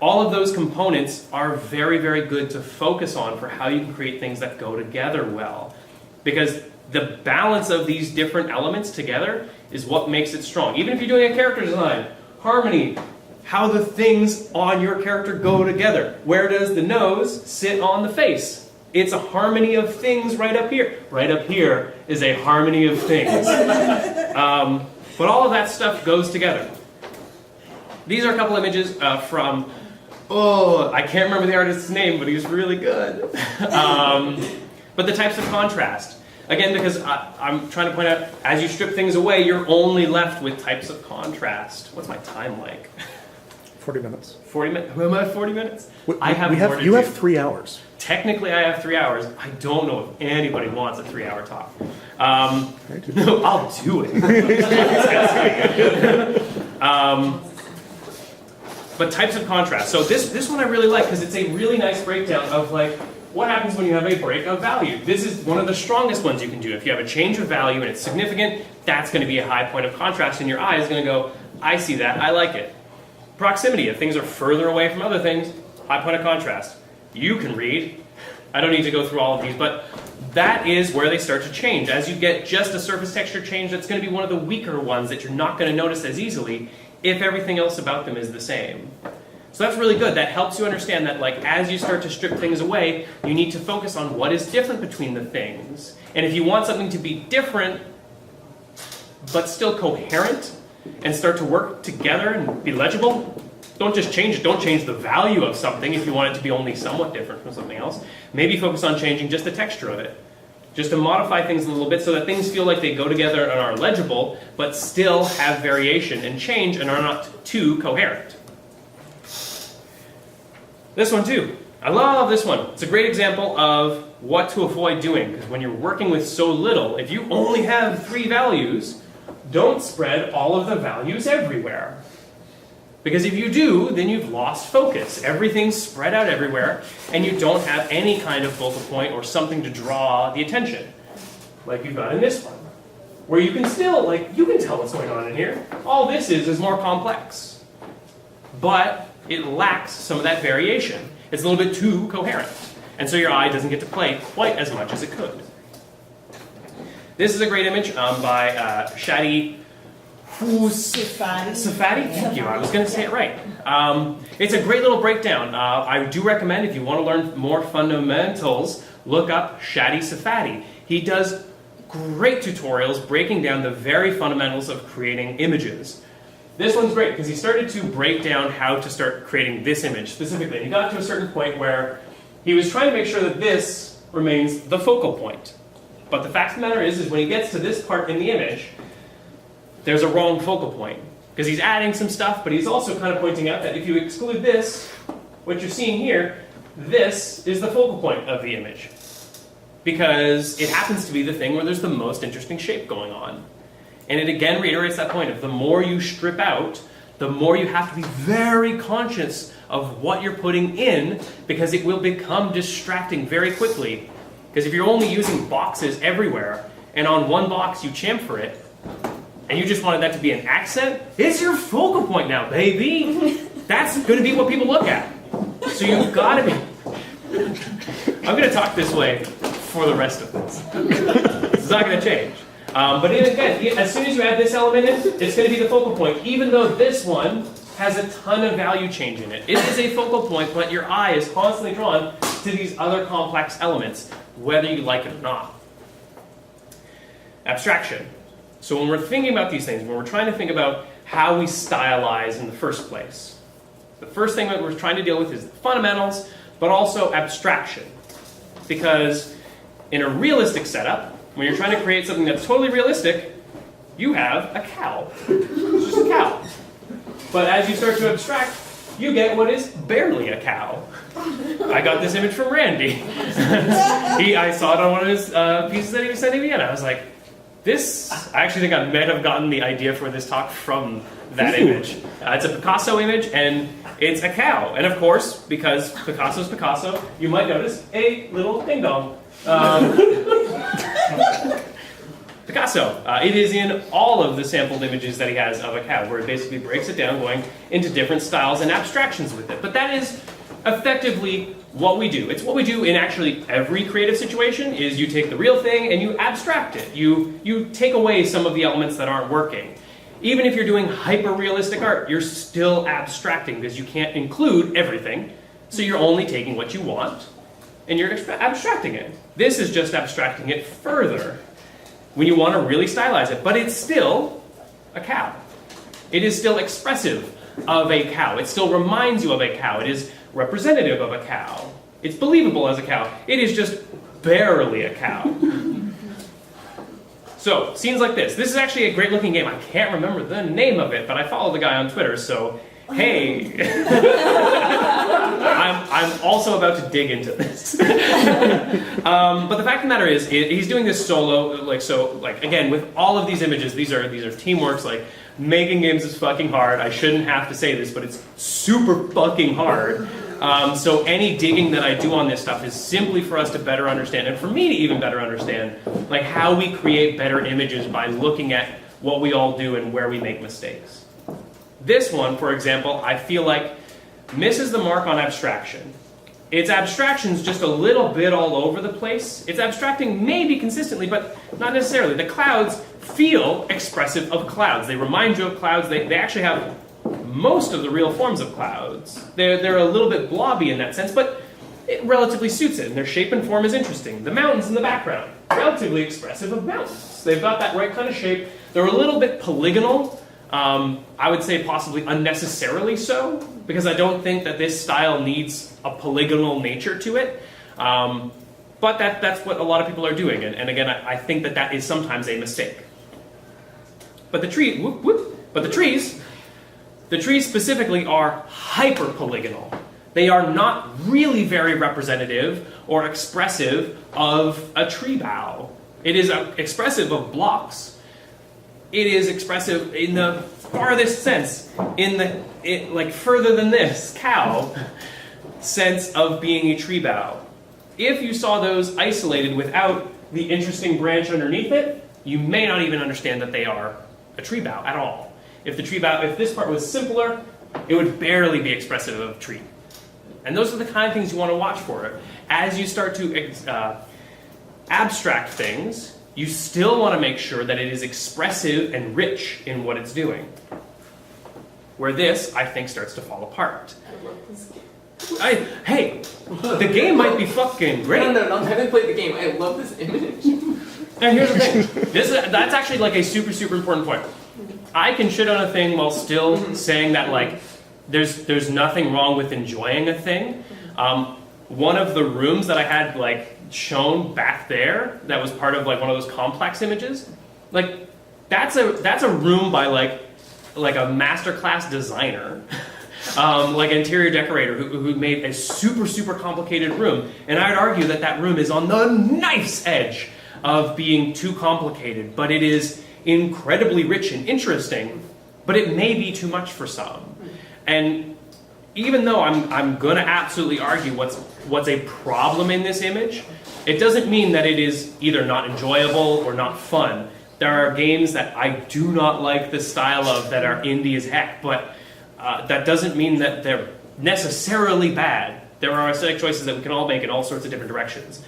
All of those components are very, very good to focus on for how you can create things that go together well. Because the balance of these different elements together is what makes it strong. Even if you're doing a character design, harmony, how the things on your character go together. Where does the nose sit on the face? It's a harmony of things right up here. Right up here is a harmony of things. But all of that stuff goes together. These are a couple images from, I can't remember the artist's name, but he's really good. But the types of contrast. Again, because I'm trying to point out, as you strip things away, you're only left with types of contrast. What's my time like? 40 minutes. 40 minutes? Who am I? 40 minutes? We I have more to You do. have 3 hours. Technically, I have 3 hours. I don't know if anybody wants a 3-hour talk. I do. No, I'll do it. But types of contrast. So this one I really like because it's a really nice breakdown of like what happens when you have a break of value. This is one of the strongest ones you can do. If you have a change of value and it's significant, that's going to be a high point of contrast, and your eye is going to go, I see that, I like it. Proximity, if things are further away from other things, high point of contrast. You can read. I don't need to go through all of these, but that is where they start to change. As you get just a surface texture change, that's going to be one of the weaker ones that you're not going to notice as easily if everything else about them is the same. So that's really good. That helps you understand that like as you start to strip things away, you need to focus on what is different between the things. And if you want something to be different, but still coherent, and start to work together and be legible, don't just change it. Don't change the value of something if you want it to be only somewhat different from something else. Maybe focus on changing just the texture of it. Just to modify things a little bit so that things feel like they go together and are legible, but still have variation and change and are not too coherent. This one too. I love this one. It's a great example of what to avoid doing, because when you're working with so little, if you only have 3 values, don't spread all of the values everywhere. Because if you do, then you've lost focus. Everything's spread out everywhere, and you don't have any kind of focal point or something to draw the attention. Like you've got in this one, where you can still, like, you can tell what's going on in here. All this is more complex. But it lacks some of that variation. It's a little bit too coherent. And so your eye doesn't get to play quite as much as it could. This is a great image by Shadi Safadi? Thank you, I was going to say it right. It's a great little breakdown. I do recommend, if you want to learn more fundamentals, look up Shadi Safadi. He does great tutorials breaking down the very fundamentals of creating images. This one's great because he started to break down how to start creating this image specifically. And he got to a certain point where he was trying to make sure that this remains the focal point. But the fact of the matter is when he gets to this part in the image, there's a wrong focal point. Because he's adding some stuff, but he's also kind of pointing out that if you exclude this, what you're seeing here, this is the focal point of the image. Because it happens to be the thing where there's the most interesting shape going on. And it again reiterates that point of the more you strip out, the more you have to be very conscious of what you're putting in, because it will become distracting very quickly. Because if you're only using boxes everywhere, and on one box you chamfer it, and you just wanted that to be an accent, it's your focal point now, baby. That's going to be what people look at. So you've got to be... I'm going to talk this way for the rest of this. It's not going to change. But then again, as soon as you add this element in, it's going to be the focal point, even though this one has a ton of value change in it. It is a focal point, but your eye is constantly drawn to these other complex elements, whether you like it or not. Abstraction. So when we're thinking about these things, when we're trying to think about how we stylize in the first place, the first thing that we're trying to deal with is the fundamentals, but also abstraction. Because in a realistic setup, when you're trying to create something that's totally realistic, you have a cow. It's just a cow. But as you start to abstract, you get what is barely a cow. I got this image from Randy. I saw it on one of his pieces that he was sending me, and I was like, I actually think I might have gotten the idea for this talk from that image. It's a Picasso image, and it's a cow. And of course, because Picasso's Picasso, you might notice a little ding-dong. Picasso. It is in all of the sampled images that he has of a cow, where he basically breaks it down, going into different styles and abstractions with it. But that is effectively what we do. It's what we do in actually every creative situation, is you take the real thing and you abstract it. You take away some of the elements that aren't working. Even if you're doing hyper-realistic art, you're still abstracting because you can't include everything. So you're only taking what you want and you're abstracting it. This is just abstracting it further when you want to really stylize it. But it's still a cow. It is still expressive of a cow. It still reminds you of a cow. It is representative of a cow. It's believable as a cow. It is just barely a cow. So, scenes like this. This is actually a great looking game. I can't remember the name of it, but I follow the guy on Twitter, so hey, I'm also about to dig into this. But the fact of the matter is, he's doing this solo, again, with all of these images, these are teamworks, making games is fucking hard. I shouldn't have to say this, but it's super fucking hard. So any digging that I do on this stuff is simply for us to better understand, and for me to even better understand, how we create better images by looking at what we all do and where we make mistakes. This one, for example, I feel like misses the mark on abstraction. Its abstraction's just a little bit all over the place. It's abstracting maybe consistently, but not necessarily. The clouds feel expressive of clouds. They remind you of clouds. They actually have most of the real forms of clouds. They're a little bit blobby in that sense, but it relatively suits it, and their shape and form is interesting. The mountains in the background, relatively expressive of mountains. They've got that right kind of shape. They're a little bit polygonal. I would say possibly unnecessarily so, because I don't think that this style needs a polygonal nature to it. But that's what a lot of people are doing, and again, I think that is sometimes a mistake. But the trees specifically are hyper-polygonal. They are not really very representative or expressive of a tree bough. It is expressive of blocks. It is expressive in the farthest sense, further than this, cow, sense of being a tree bough. If you saw those isolated without the interesting branch underneath it, you may not even understand that they are a tree bough at all. If this part was simpler, it would barely be expressive of tree. And those are the kind of things you want to watch for. As you start to abstract things, you still want to make sure that it is expressive and rich in what it's doing. Where this, I think, starts to fall apart. I love this game. Hey, the game might be fucking great. No, I haven't played the game. I love this image. And here's the thing. That's actually a super, super important point. I can shit on a thing while still saying that there's nothing wrong with enjoying a thing. One of the rooms that I had shown back there that was part of one of those complex images, that's a room by a masterclass designer, interior decorator who made a super, super complicated room. And I'd argue that room is on the knife's edge of being too complicated, but it is incredibly rich and interesting, but it may be too much for some. And even though I'm going to absolutely argue what's a problem in this image, it doesn't mean that it is either not enjoyable or not fun. There are games that I do not like the style of that are indie as heck, but that doesn't mean that they're necessarily bad. There are aesthetic choices that we can all make in all sorts of different directions.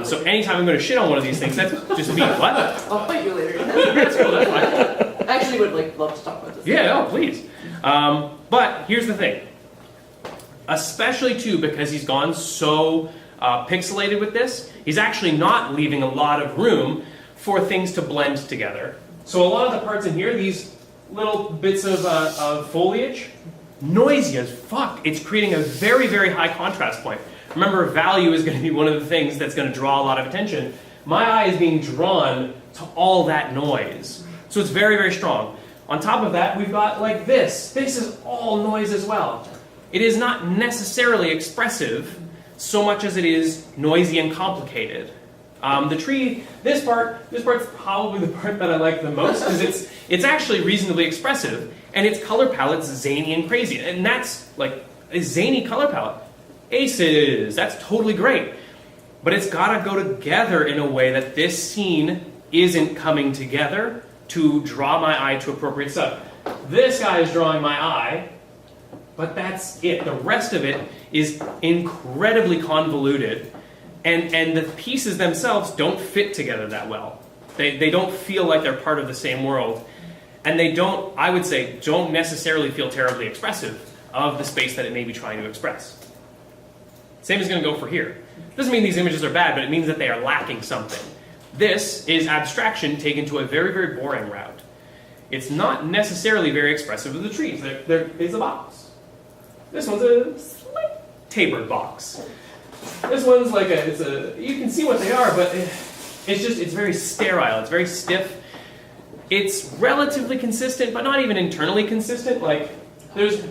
So anytime I'm going to shit on one of these things, that's just me. What? I'll fight you later. That's cool. That's fine. I actually would love to talk about this. Yeah, no, please. But here's the thing. Especially too, because he's gone so pixelated with this, he's actually not leaving a lot of room for things to blend together. So a lot of the parts in here, these little bits of foliage, noisy as fuck. It's creating a very, very high contrast point. Remember, value is going to be one of the things that's going to draw a lot of attention. My eye is being drawn to all that noise. So it's very, very strong. On top of that, we've got this. This is all noise as well. It is not necessarily expressive so much as it is noisy and complicated. The tree, this part's probably the part that I like the most because it's actually reasonably expressive and its color palette's zany and crazy. And that's a zany color palette. Aces, that's totally great. But it's gotta go together in a way that this scene isn't coming together to draw my eye to appropriate stuff. This guy is drawing my eye, but that's it. The rest of it is incredibly convoluted, and the pieces themselves don't fit together that well. They don't feel like they're part of the same world, and they don't, I would say, don't necessarily feel terribly expressive of the space that it may be trying to express. Same is going to go for here. Doesn't mean these images are bad, but it means that they are lacking something. This is abstraction taken to a very, very boring route. It's not necessarily very expressive of the trees. There is a box. This one's a slight tapered box. This one's you can see what they are, but it's very sterile. It's very stiff. It's relatively consistent, but not even internally consistent.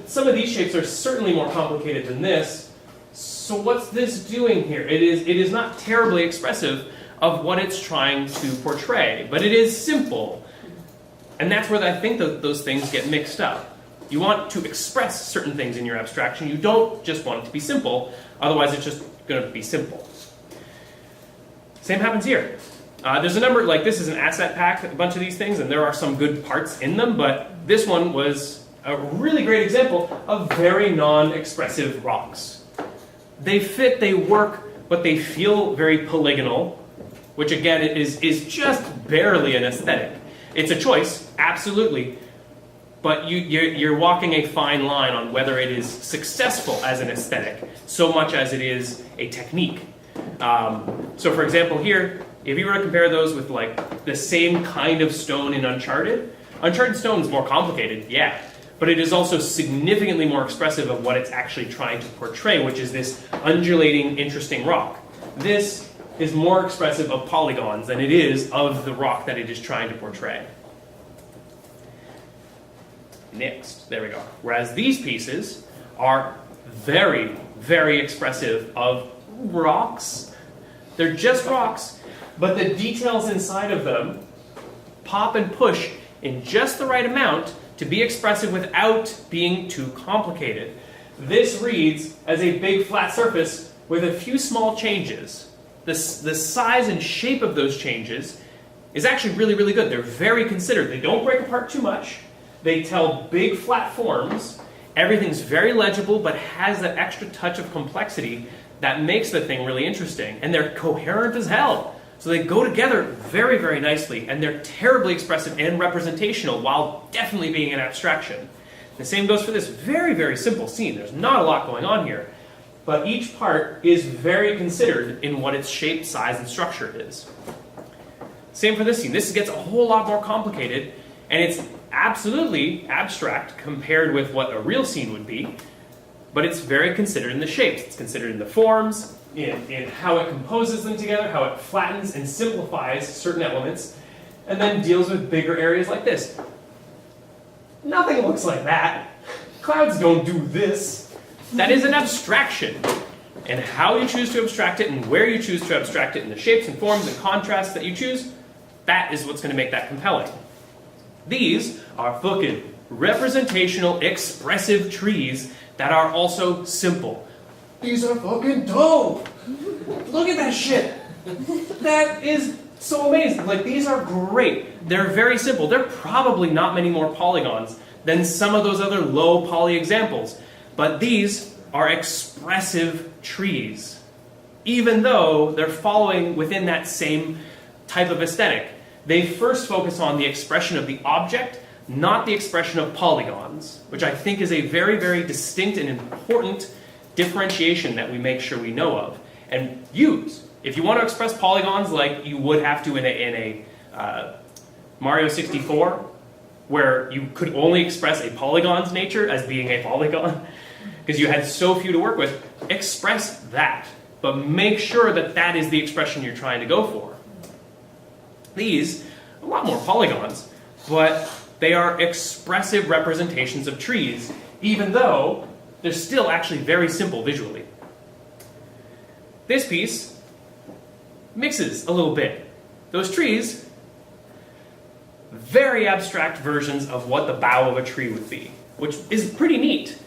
Some of these shapes are certainly more complicated than this. So what's this doing here? It is not terribly expressive of what it's trying to portray, but it is simple. And that's where I think those things get mixed up. You want to express certain things in your abstraction. You don't just want it to be simple, otherwise it's just going to be simple. Same happens here. There's a number, like this is an asset pack, a bunch of these things, and there are some good parts in them, but this one was a really great example of very non-expressive rocks. They fit, they work, but they feel very polygonal, which again is just barely an aesthetic. It's a choice, absolutely, but you're walking a fine line on whether it is successful as an aesthetic, so much as it is a technique. So for example here, if you were to compare those with like the same kind of stone in Uncharted, Uncharted stone is more complicated, yeah, but it is also significantly more expressive of what it's actually trying to portray, which is this undulating, interesting rock. This is more expressive of polygons than it is of the rock that it is trying to portray. Next, there we go. Whereas these pieces are very, very expressive of rocks. They're just rocks, but the details inside of them pop and push in just the right amount to be expressive without being too complicated. This reads as a big flat surface with a few small changes. The size and shape of those changes is actually really, really good. They're very considered. They don't break apart too much. They tell big flat forms. Everything's very legible, but has that extra touch of complexity that makes the thing really interesting. And they're coherent as hell. So they go together very, very nicely, and they're terribly expressive and representational while definitely being an abstraction. The same goes for this very, very simple scene. There's not a lot going on here, but each part is very considered in what its shape, size, and structure is. Same for this scene. This gets a whole lot more complicated, and it's absolutely abstract compared with what a real scene would be, but it's very considered in the shapes. It's considered in the forms, in how it composes them together, how it flattens and simplifies certain elements, and then deals with bigger areas like this. Nothing looks like that. Clouds don't do this. That is an abstraction. And how you choose to abstract it and where you choose to abstract it and the shapes and forms and contrasts that you choose, that is what's going to make that compelling. These are fucking representational, expressive trees that are also simple. These are fucking dope! Look at that shit! That is so amazing. Like, these are great. They're very simple. There are probably not many more polygons than some of those other low poly examples. But these are expressive trees, even though they're following within that same type of aesthetic. They first focus on the expression of the object, not the expression of polygons, which I think is a very, very distinct and important differentiation that we make sure we know of and use. If you want to express polygons like you would have to in a Mario 64, where you could only express a polygon's nature as being a polygon, because you had so few to work with, express that. But make sure that that is the expression you're trying to go for. These, a lot more polygons, but they are expressive representations of trees, even though they're still actually very simple visually. This piece mixes a little bit. Those trees, very abstract versions of what the bough of a tree would be, which is pretty neat.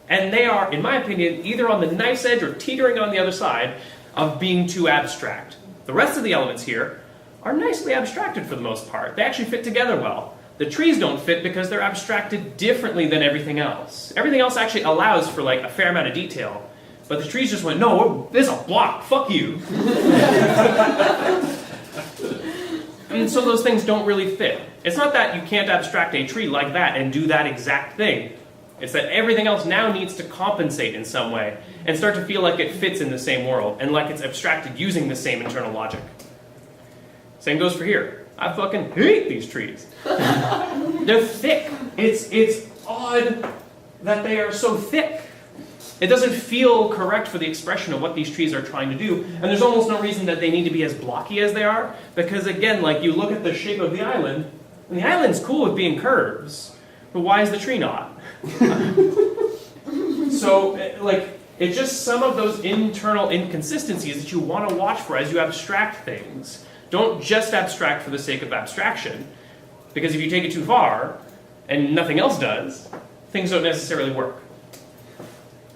And they are, in my opinion, either on the nice edge or teetering on the other side of being too abstract. The rest of the elements here are nicely abstracted for the most part. They actually fit together well. The trees don't fit because they're abstracted differently than everything else. Everything else actually allows for like a fair amount of detail. But the trees just went, no, this is a block, fuck you. And so those things don't really fit. It's not that you can't abstract a tree like that and do that exact thing. It's that everything else now needs to compensate in some way and start to feel like it fits in the same world and like it's abstracted using the same internal logic. Same goes for here. I fucking hate these trees. They're thick. It's odd that they are so thick. It doesn't feel correct for the expression of what these trees are trying to do, and there's almost no reason that they need to be as blocky as they are, because again, like you look at the shape of the island, and the island's cool with being curves, but why is the tree not? So, like, it's just some of those internal inconsistencies that you want to watch for as you abstract things. Don't just abstract for the sake of abstraction, because if you take it too far and nothing else does, things don't necessarily work.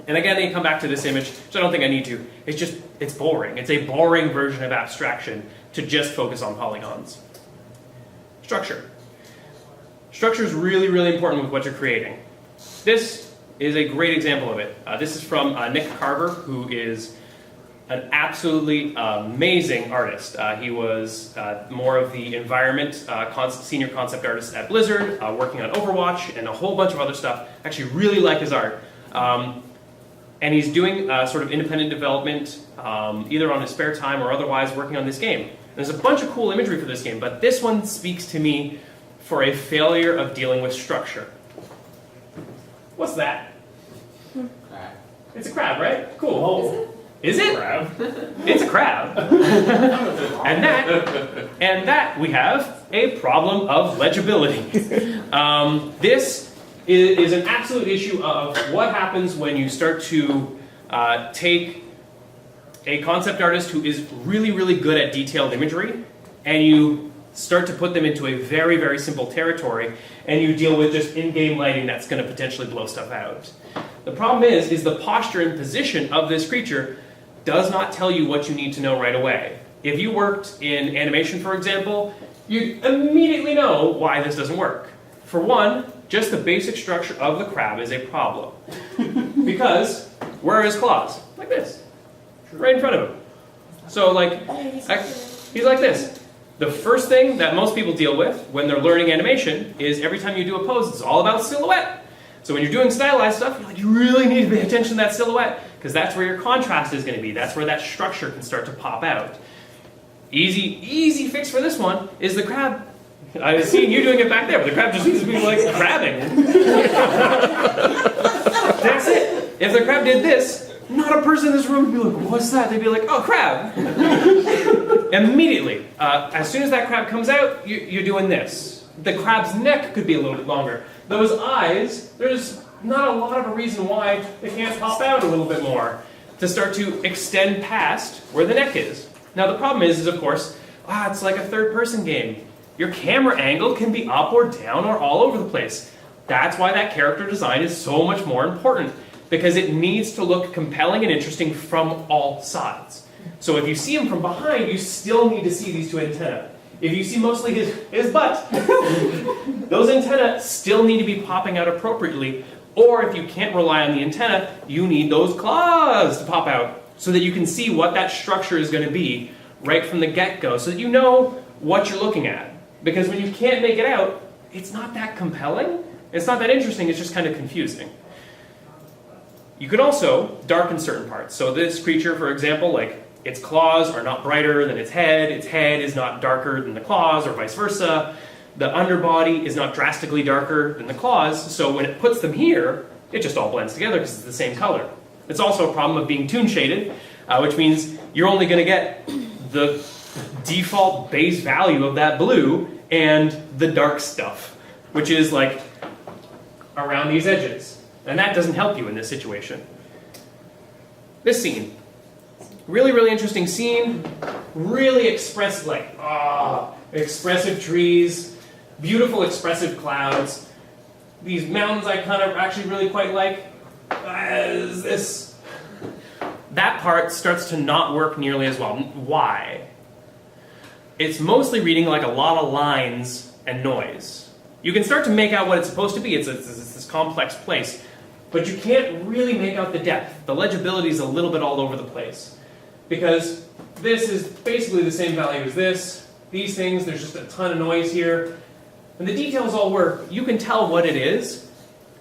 And again, they come back to this image, so I don't think I need to. It's boring. It's a boring version of abstraction to just focus on polygons. Structure. Structure is really, really important with what you're creating. This is a great example of it. This is from Nick Carver, who is an absolutely amazing artist. He was more of the environment senior concept artist at Blizzard, working on Overwatch and a whole bunch of other stuff. Actually really like his art. And he's doing sort of independent development, either on his spare time or otherwise working on this game. There's a bunch of cool imagery for this game, but this one speaks to me for a failure of dealing with structure. What's that? It's a crab, right? Cool. Oh. Is it? Crab. It's a crab. and that we have a problem of legibility. This is an absolute issue of what happens when you start to take a concept artist who is really, really good at detailed imagery, and you start to put them into a very, very simple territory, and you deal with just in-game lighting that's going to potentially blow stuff out. The problem is the posture and position of this creature does not tell you what you need to know right away. If you worked in animation, for example, you immediately know why this doesn't work. For one, just the basic structure of the crab is a problem. Because where are his claws? Like this. Right in front of him. So he's like this. The first thing that most people deal with when they're learning animation is every time you do a pose, it's all about silhouette. So when you're doing stylized stuff, you're like, you really need to pay attention to that silhouette, because that's where your contrast is going to be. That's where that structure can start to pop out. Easy fix for this one is the crab. I was seeing you doing it back there, but the crab just seems to be like crabbing. That's it. If the crab did this, not a person in this room would be like, what's that? They'd be like, oh, crab. Immediately, as soon as that crab comes out, you're doing this. The crab's neck could be a little bit longer. Those eyes, there's not a lot of a reason why they can't pop out a little bit more to start to extend past where the neck is. Now the problem is of course, it's like a third-person game. Your camera angle can be up or down or all over the place. That's why that character design is so much more important, because it needs to look compelling and interesting from all sides. So if you see him from behind, you still need to see these two antennae. If you see mostly his butt, those antennae still need to be popping out appropriately. Or if you can't rely on the antenna, you need those claws to pop out so that you can see what that structure is going to be right from the get-go, so that you know what you're looking at. Because when you can't make it out, it's not that compelling, it's not that interesting, it's just kind of confusing. You can also darken certain parts. So this creature, for example, like its claws are not brighter than its head is not darker than the claws, or vice versa. The underbody is not drastically darker than the claws, so when it puts them here, it just all blends together because it's the same color. It's also a problem of being toon shaded, which means you're only going to get the default base value of that blue and the dark stuff, which is like around these edges. And that doesn't help you in this situation. This scene. Really, really interesting scene. Really expressive, expressive trees, beautiful expressive clouds. These mountains I kind of actually really quite like. That part starts to not work nearly as well. Why? It's mostly reading like a lot of lines and noise. You can start to make out what it's supposed to be. It's this complex place. But you can't really make out the depth. The legibility is a little bit all over the place. Because this is basically the same value as this. These things, there's just a ton of noise here. And the details all work. You can tell what it is.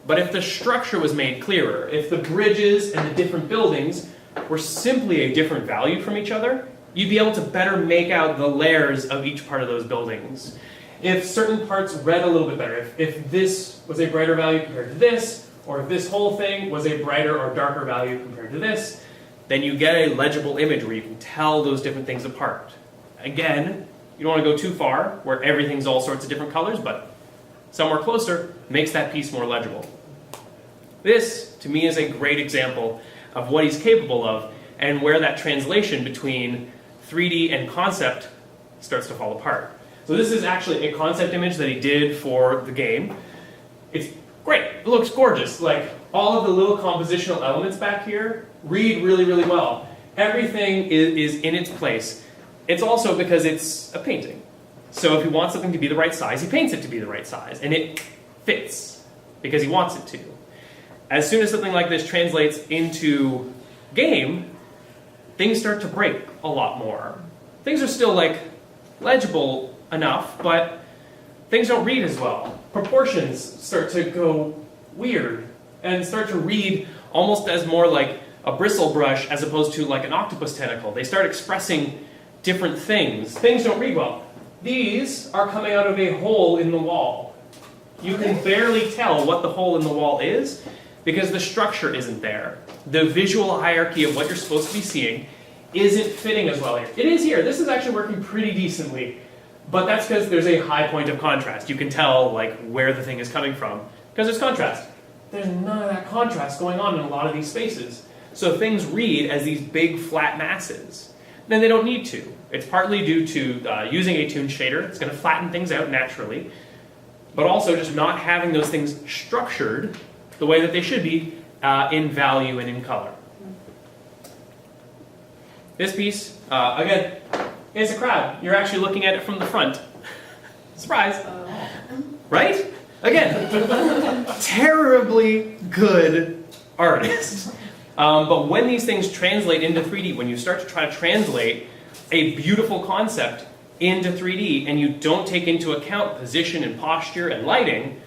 But if the structure was made clearer, if the bridges and the different buildings were simply a different value from each other, you'd be able to better make out the layers of each part of those buildings. If certain parts read a little bit better, if this was a brighter value compared to this, or if this whole thing was a brighter or darker value compared to this, then you get a legible image where you can tell those different things apart. Again, you don't want to go too far, where everything's all sorts of different colors, but somewhere closer makes that piece more legible. This, to me, is a great example of what he's capable of and where that translation between 3D and concept starts to fall apart. So this is actually a concept image that he did for the game. It's great. It looks gorgeous. Like, all of the little compositional elements back here read really, really well. Everything is in its place. It's also because it's a painting. So if he wants something to be the right size, he paints it to be the right size. And it fits because he wants it to. As soon as something like this translates into game, things start to break a lot more. Things are still like legible enough, but things don't read as well. Proportions start to go weird and start to read almost as more like a bristle brush as opposed to like an octopus tentacle. They start expressing different things. Things don't read well. These are coming out of a hole in the wall. You can barely tell what the hole in the wall is because the structure isn't there. The visual hierarchy of what you're supposed to be seeing isn't fitting as well here. It is here. This is actually working pretty decently, but that's because there's a high point of contrast. You can tell like where the thing is coming from because there's contrast. There's none of that contrast going on in a lot of these spaces. So things read as these big flat masses. Then they don't need to. It's partly due to using a tuned shader. It's going to flatten things out naturally, but also just not having those things structured the way that they should be in value and in color. This piece, again, is a crab. You're actually looking at it from the front. Surprise! Right? Again, terribly good artist. But when these things translate into 3D, when you start to try to translate a beautiful concept into 3D and you don't take into account position and posture and lighting,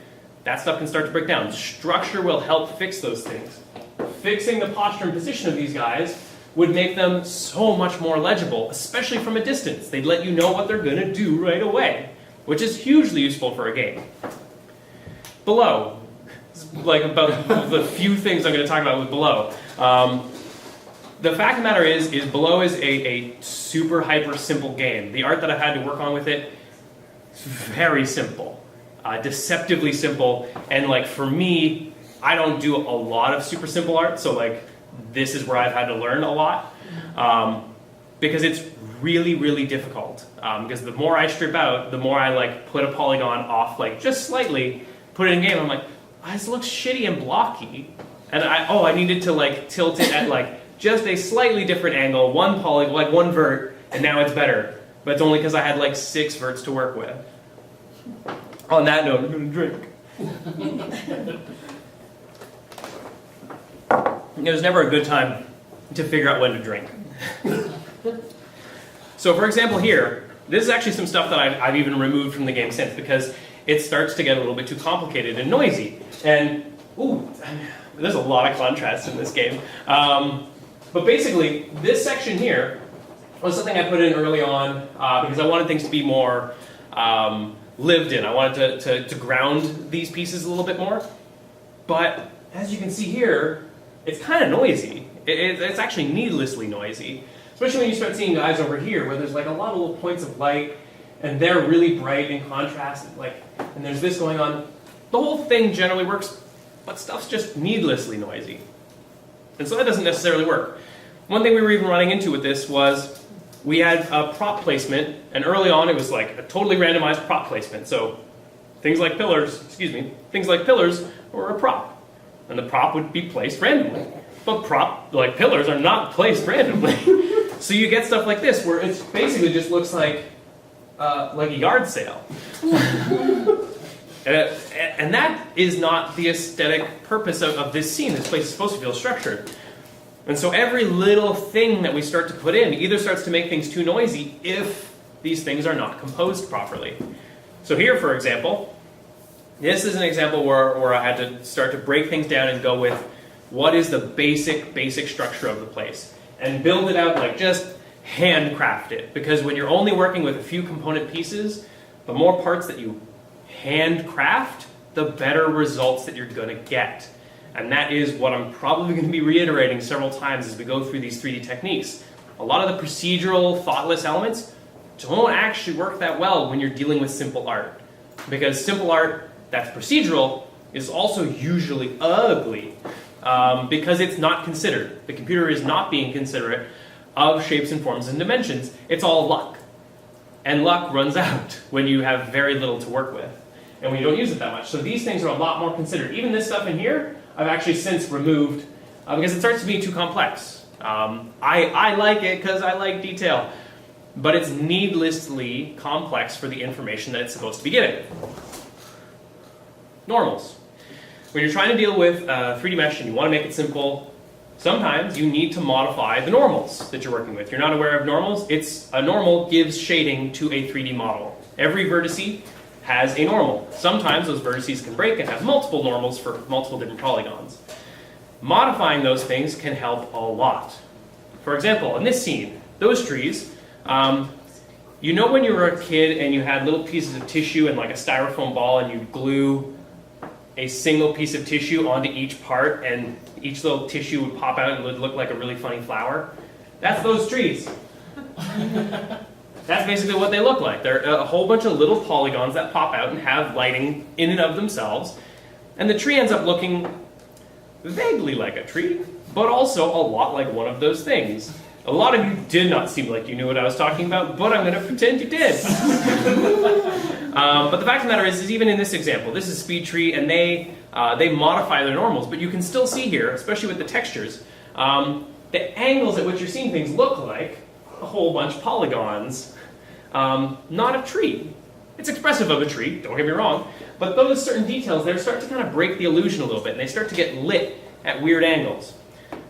that stuff can start to break down. Structure will help fix those things. Fixing the posture and position of these guys would make them so much more legible, especially from a distance. They'd let you know what they're going to do right away, which is hugely useful for a game. Below, like about the few things I'm going to talk about with Below. The fact of the matter is Below is a super hyper simple game. The art that I've had to work on with it is very simple, deceptively simple, and like for me, I don't do a lot of super simple art, so like this is where I've had to learn a lot, because it's really, really difficult. Because the more I strip out, the more I like put a polygon off like just slightly, put it in game, I'm like, oh, this looks shitty and blocky. And I needed to like tilt it at like just a slightly different angle, one polygon, like one vert, and now it's better. But it's only because I had like 6 verts to work with. On that note, I'm going to drink. It was never a good time to figure out when to drink. So for example here, this is actually some stuff that I've even removed from the game since because it starts to get a little bit too complicated and noisy. And, ooh, there's a lot of contrast in this game. But basically, this section here was something I put in early on because I wanted things to be more lived in. I wanted to ground these pieces a little bit more. But as you can see here, it's kind of noisy. It's actually needlessly noisy. Especially when you start seeing guys over here where there's like a lot of little points of light and they're really bright in contrast, and there's this going on. The whole thing generally works, but stuff's just needlessly noisy. And so that doesn't necessarily work. One thing we were even running into with this was we had a prop placement, and early on it was like a totally randomized prop placement. So things like pillars were a prop, and the prop would be placed randomly. But pillars are not placed randomly. So you get stuff like this where it basically just looks like a yard sale. And that is not the aesthetic purpose of this scene. This place is supposed to feel structured. And so every little thing that we start to put in either starts to make things too noisy if these things are not composed properly. So here, for example, this is an example where I had to start to break things down and go with what is the basic structure of the place and build it out, like just handcraft it. Because when you're only working with a few component pieces, the more parts that you handcraft, the better results that you're going to get. And that is what I'm probably going to be reiterating several times as we go through these 3D techniques. A lot of the procedural, thoughtless elements don't actually work that well when you're dealing with simple art. Because simple art that's procedural is also usually ugly because it's not considered. The computer is not being considerate of shapes and forms and dimensions. It's all luck. And luck runs out when you have very little to work with and when you don't use it that much. So these things are a lot more considered. Even this stuff in here, I've actually since removed because it starts to be too complex. I like it because I like detail, but it's needlessly complex for the information that it's supposed to be giving. Normals. When you're trying to deal with 3D mesh and you want to make it simple, sometimes you need to modify the normals that you're working with. You're not aware of normals? A normal gives shading to a 3D model. Every vertice has a normal. Sometimes those vertices can break and have multiple normals for multiple different polygons. Modifying those things can help a lot. For example, in this scene, those trees, you know when you were a kid and you had little pieces of tissue and like a styrofoam ball and you'd glue a single piece of tissue onto each part and each little tissue would pop out and would look like a really funny flower? That's those trees. That's basically what they look like. They're a whole bunch of little polygons that pop out and have lighting in and of themselves. And the tree ends up looking vaguely like a tree, but also a lot like one of those things. A lot of you did not seem like you knew what I was talking about, but I'm going to pretend you did. But the fact of the matter is even in this example, this is Speed Tree, and they modify their normals, but you can still see here, especially with the textures, the angles at which you're seeing things look like a whole bunch of polygons, not a tree. It's expressive of a tree, don't get me wrong, but those certain details there start to kind of break the illusion a little bit, and they start to get lit at weird angles.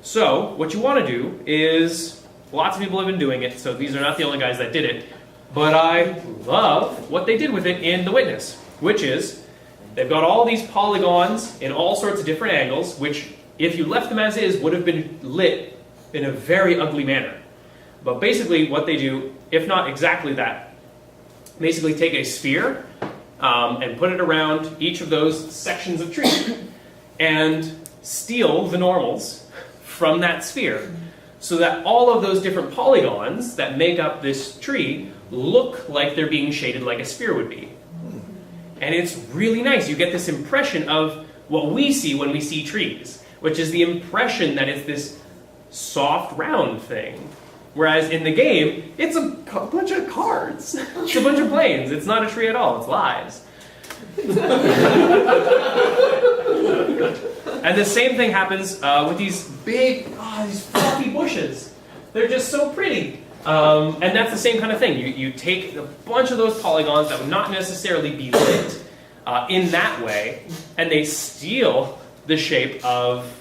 So what you want to do is, lots of people have been doing it, so these are not the only guys that did it, but I love what they did with it in The Witness, which is they've got all these polygons in all sorts of different angles, which if you left them as is would have been lit in a very ugly manner. But basically what they do, if not exactly that, basically take a sphere and put it around each of those sections of tree and steal the normals from that sphere so that all of those different polygons that make up this tree look like they're being shaded like a sphere would be. And it's really nice. You get this impression of what we see when we see trees, which is the impression that it's this soft round thing. Whereas in the game, it's a bunch of cards. It's a bunch of planes. It's not a tree at all. It's lies. And the same thing happens with these big, these fluffy bushes. They're just so pretty. And that's the same kind of thing. You take a bunch of those polygons that would not necessarily be lit in that way, and they steal the shape of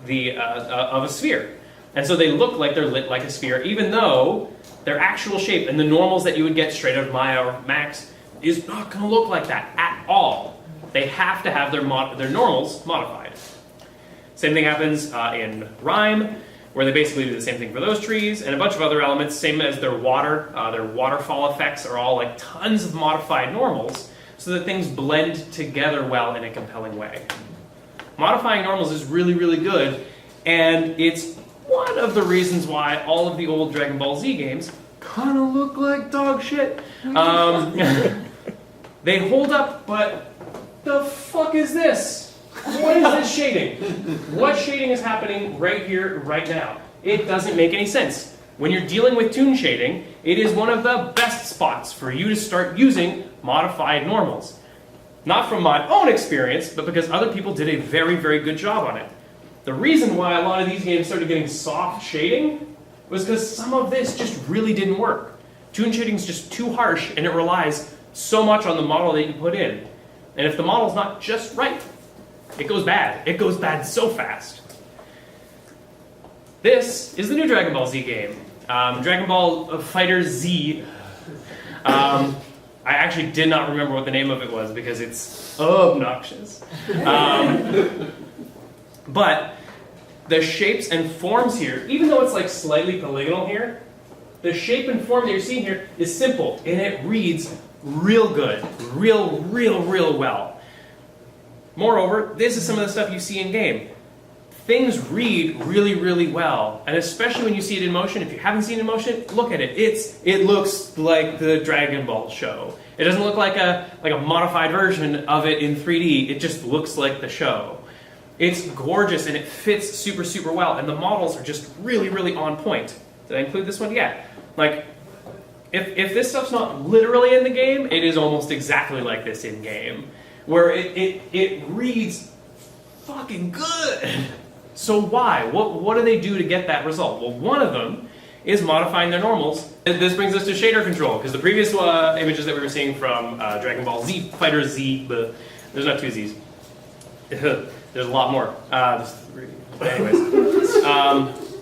a sphere. And so they look like they're lit like a sphere, even though their actual shape and the normals that you would get straight out of Maya or Max is not going to look like that at all. They have to have their normals modified. Same thing happens in Rime, where they basically do the same thing for those trees, and a bunch of other elements, same as their waterfall effects are all like tons of modified normals, so that things blend together well in a compelling way. Modifying normals is really, really good, and it's one of the reasons why all of the old Dragon Ball Z games kind of look like dog shit. They hold up, but the fuck is this? What is this shading? What shading is happening right here, right now? It doesn't make any sense. When you're dealing with toon shading, it is one of the best spots for you to start using modified normals. Not from my own experience, but because other people did a very, very good job on it. The reason why a lot of these games started getting soft shading was because some of this just really didn't work. Toon shading is just too harsh, and it relies so much on the model that you put in. And if the model's not just right, it goes bad. It goes bad so fast. This is the new Dragon Ball Z game. Dragon Ball Fighter Z. I actually did not remember what the name of it was because it's obnoxious. But the shapes and forms here, even though it's like slightly polygonal here, the shape and form that you're seeing here is simple, and it reads real good, real well. Moreover, this is some of the stuff you see in game. things read really, really well, and especially when you see it in motion. If you haven't seen it in motion, look at it. It looks like the Dragon Ball show. It doesn't look like a modified version of it in 3D. It just looks like the show. It's gorgeous and it fits super, super well, and the models are just really, really on point. Did I include this one? Yeah. Like, if this stuff's not literally in the game, it is almost exactly like this in game, where it reads fucking good. So why? What do they do to get that result? Well, one of them is modifying their normals. This brings us to shader control, because the previous images that we were seeing from Dragon Ball Z, Fighter Z, there's not two Zs. There's a lot more. Anyways.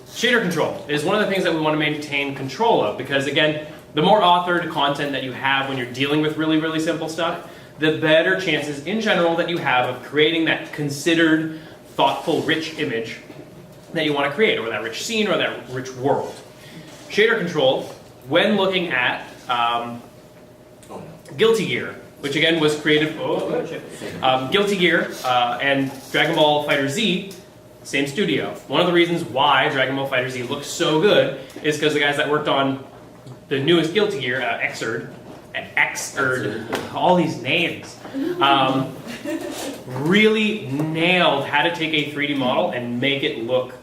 Shader control is one of the things that we want to maintain control of, because again, the more authored content that you have when you're dealing with really, really simple stuff, the better chances in general that you have of creating that considered, thoughtful, rich image that you want to create, or that rich scene, or that rich world. Shader control, when looking at Guilty Gear, which again was created, Guilty Gear and Dragon Ball Fighter Z, same studio. One of the reasons why Dragon Ball Fighter Z looks so good is because the guys that worked on the newest Guilty Gear, Xrd, all these names, really nailed how to take a 3D model and make it look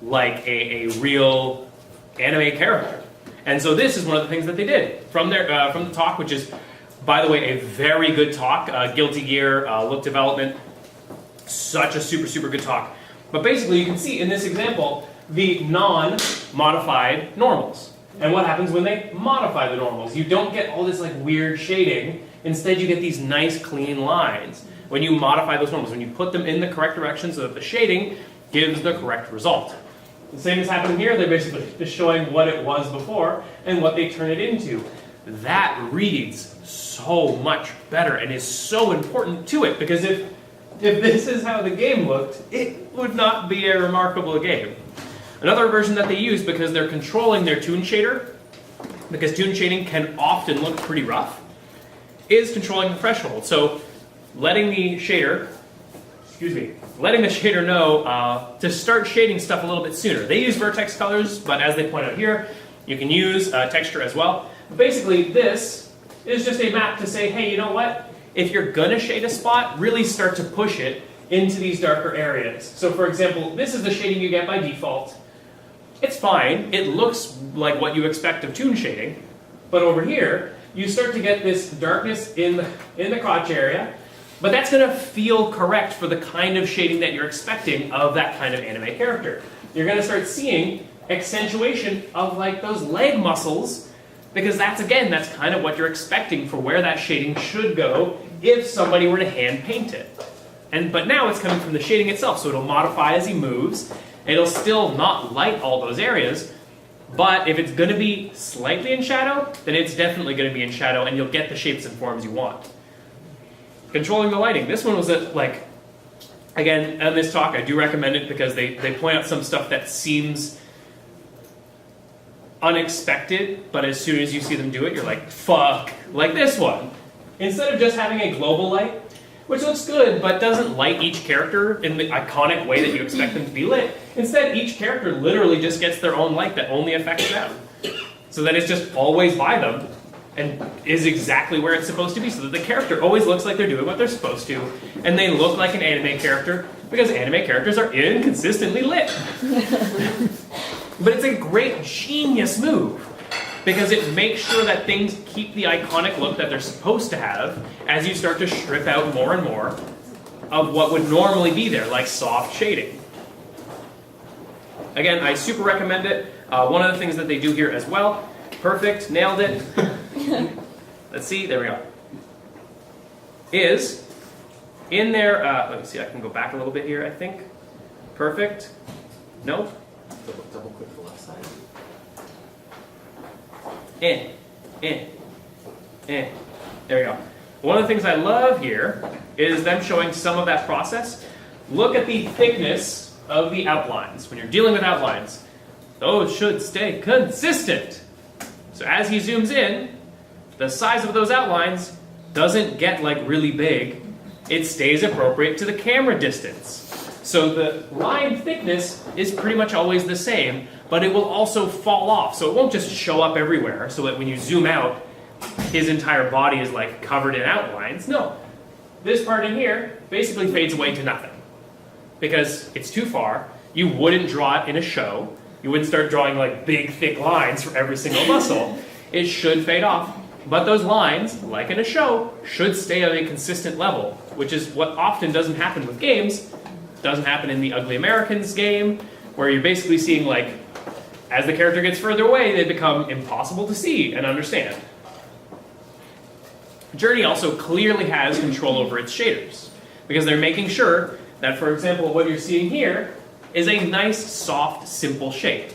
like a real anime character. And so this is one of the things that they did from the talk, which is, by the way, a very good talk. Guilty Gear, look development, such a super, super good talk. But basically, you can see in this example the non-modified normals. And what happens when they modify the normals? You don't get all this like weird shading. Instead, you get these nice, clean lines when you modify those normals, when you put them in the correct direction so that the shading gives the correct result. The same is happening here. They're basically just showing what it was before and what they turn it into. That reads so much better and is so important to it, because if this is how the game looked, it would not be a remarkable game. Another version that they use, because they're controlling their toon shader, because toon shading can often look pretty rough, is controlling the threshold. So letting the shader know to start shading stuff a little bit sooner. They use vertex colors, but as they point out here, you can use texture as well. But basically, this is just a map to say, hey, you know what? If you're gonna shade a spot, really start to push it into these darker areas. So for example, this is the shading you get by default. It's fine, it looks like what you expect of toon shading, but over here, you start to get this darkness in the crotch area, but that's gonna feel correct for the kind of shading that you're expecting of that kind of anime character. You're gonna start seeing accentuation of like those leg muscles, because that's kind of what you're expecting for where that shading should go if somebody were to hand paint it. But now it's coming from the shading itself, so it'll modify as he moves. It'll still not light all those areas, but if it's going to be slightly in shadow, then it's definitely going to be in shadow, and you'll get the shapes and forms you want. Controlling the lighting. This one was again, on this talk, I do recommend it because they point out some stuff that seems unexpected, but as soon as you see them do it, you're like, fuck, like this one. Instead of just having a global light, which looks good, but doesn't light each character in the iconic way that you expect them to be lit. Instead, each character literally just gets their own light that only affects them. So that it's just always by them, and is exactly where it's supposed to be, so that the character always looks like they're doing what they're supposed to, and they look like an anime character, because anime characters are inconsistently lit. But it's a great, genius move, because it makes sure that things keep the iconic look that they're supposed to have as you start to strip out more and more of what would normally be there, like soft shading. Again, I super recommend it. One of the things that they do here as well, perfect, nailed it. Let's see, there we go. Is in there, let me see, I can go back a little bit here, I think. Perfect. Nope. Double click the left side. There we go. One of the things I love here is them showing some of that process. Look at the thickness of the outlines. When you're dealing with outlines, those should stay consistent. So as he zooms in, the size of those outlines doesn't get like really big. It stays appropriate to the camera distance. So the line thickness is pretty much always the same, but it will also fall off. So it won't just show up everywhere so that when you zoom out, his entire body is like covered in outlines. No, this part in here basically fades away to nothing because it's too far. You wouldn't draw it in a show. You wouldn't start drawing like big, thick lines for every single muscle. It should fade off. But those lines, like in a show, should stay at a consistent level, which is what often doesn't happen with games. Doesn't happen in the Ugly Americans game, where you're basically seeing like, as the character gets further away, they become impossible to see and understand. Journey also clearly has control over its shaders, because they're making sure that, for example, what you're seeing here is a nice, soft, simple shape.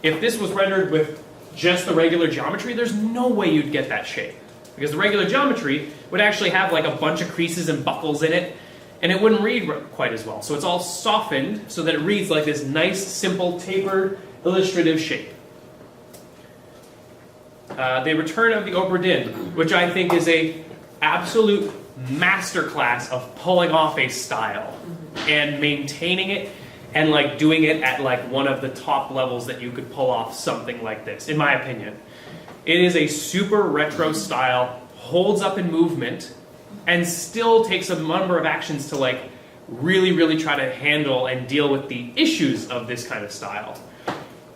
If this was rendered with just the regular geometry, there's no way you'd get that shape. Because the regular geometry would actually have like a bunch of creases and buckles in it, and it wouldn't read quite as well. So it's all softened so that it reads like this nice, simple, tapered, illustrative shape. The Return of the Obra Dinn, which I think is a absolute masterclass of pulling off a style and maintaining it and like doing it at like one of the top levels that you could pull off something like this, in my opinion. It is a super retro style, holds up in movement, and still takes a number of actions to like really, really try to handle and deal with the issues of this kind of style.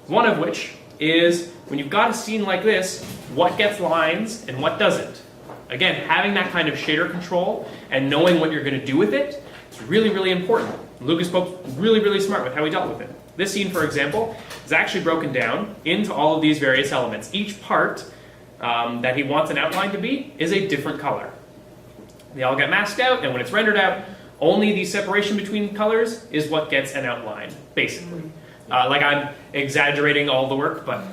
One of which is when you've got a scene like this, what gets lines and what doesn't. Again, having that kind of shader control and knowing what you're going to do with it is really, really important. Lucas Pope's really, really smart with how he dealt with it. This scene, for example, is actually broken down into all of these various elements. Each part that he wants an outline to be is a different color. They all get masked out, and when it's rendered out, only the separation between colors is what gets an outline, basically. Like I'm exaggerating all the work, but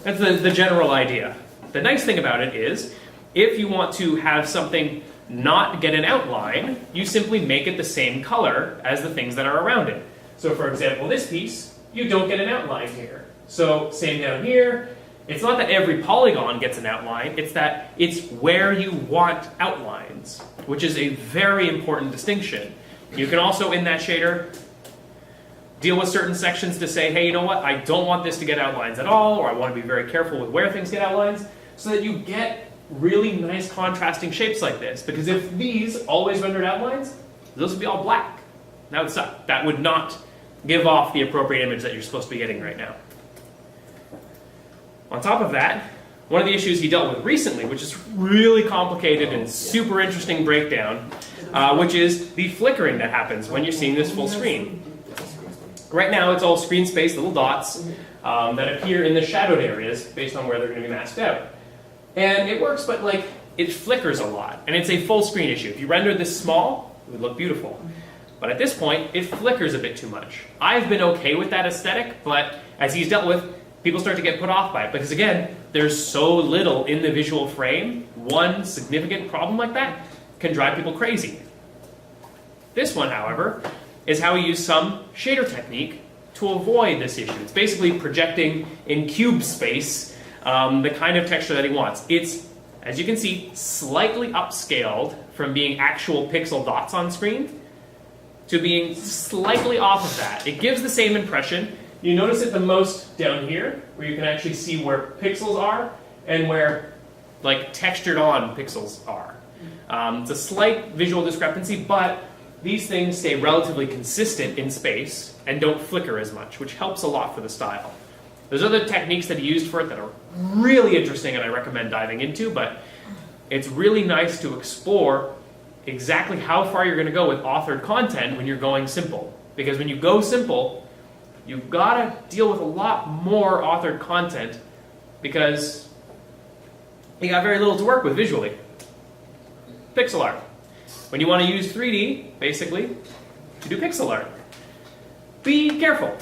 that's the general idea. The nice thing about it is, if you want to have something not get an outline, you simply make it the same color as the things that are around it. So for example, this piece, you don't get an outline here. So same down here. It's not that every polygon gets an outline, it's that it's where you want outlines, which is a very important distinction. You can also, in that shader, deal with certain sections to say, hey, you know what, I don't want this to get outlines at all, or I want to be very careful with where things get outlines, so that you get really nice contrasting shapes like this. Because if these always rendered outlines, those would be all black. That would suck. That would not give off the appropriate image that you're supposed to be getting right now. On top of that, one of the issues he dealt with recently, which is really complicated and super interesting breakdown, which is the flickering that happens when you're seeing this full screen. Right now, it's all screen space, little dots that appear in the shadowed areas based on where they're going to be masked out. And it works, but like it flickers a lot, and it's a full screen issue. If you rendered this small, it would look beautiful. But at this point, it flickers a bit too much. I've been okay with that aesthetic, but as he's dealt with, people start to get put off by it, because again, there's so little in the visual frame. One significant problem like that can drive people crazy. This one, however, is how we use some shader technique to avoid this issue. It's basically projecting in cube space the kind of texture that he wants. It's, as you can see, slightly upscaled from being actual pixel dots on screen to being slightly off of that. It gives the same impression. You notice it the most down here, where you can actually see where pixels are and where like textured on pixels are. It's a slight visual discrepancy, but these things stay relatively consistent in space and don't flicker as much, which helps a lot for the style. There's other techniques that he used for it that are really interesting and I recommend diving into, but it's really nice to explore exactly how far you're going to go with authored content when you're going simple. Because when you go simple, you've got to deal with a lot more authored content because you got very little to work with visually. Pixel art. When you want to use 3D, basically, to do pixel art, be careful.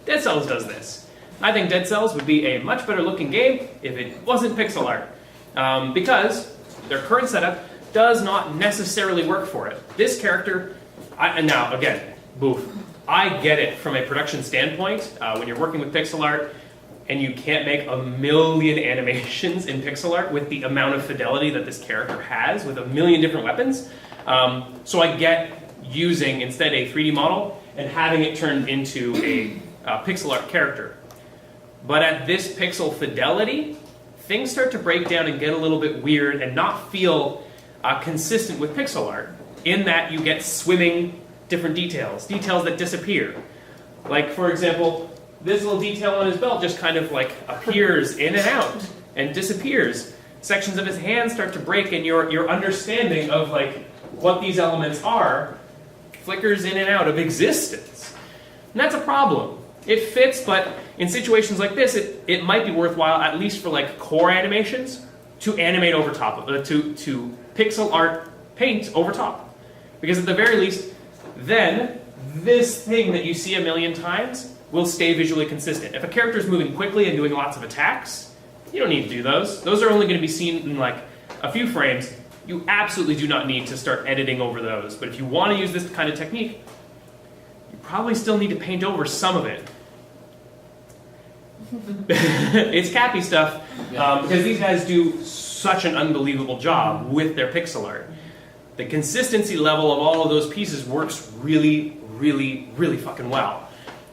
Dead Cells does this. I think Dead Cells would be a much better looking game if it wasn't pixel art. Because their current setup does not necessarily work for it. This character, and now again, boof. I get it from a production standpoint. When you're working with pixel art and you can't make a million animations in pixel art with the amount of fidelity that this character has with a million different weapons. So I get using instead a 3D model and having it turned into a pixel art character. But at this pixel fidelity, things start to break down and get a little bit weird and not feel consistent with pixel art, in that you get swimming different details that disappear. Like, for example, this little detail on his belt just kind of like appears in and out and disappears. Sections of his hands start to break, and your understanding of like what these elements are flickers in and out of existence. And that's a problem. It fits, but in situations like this, it might be worthwhile, at least for like core animations, to animate over top of it, to pixel art paint over top. Because at the very least, then this thing that you see a million times will stay visually consistent. If a character is moving quickly and doing lots of attacks, you don't need to do those. Those are only going to be seen in like a few frames. You absolutely do not need to start editing over those. But if you want to use this kind of technique, you probably still need to paint over some of it. It's Cappy stuff, because these guys do such an unbelievable job with their pixel art. The consistency level of all of those pieces works really, really, really fucking well.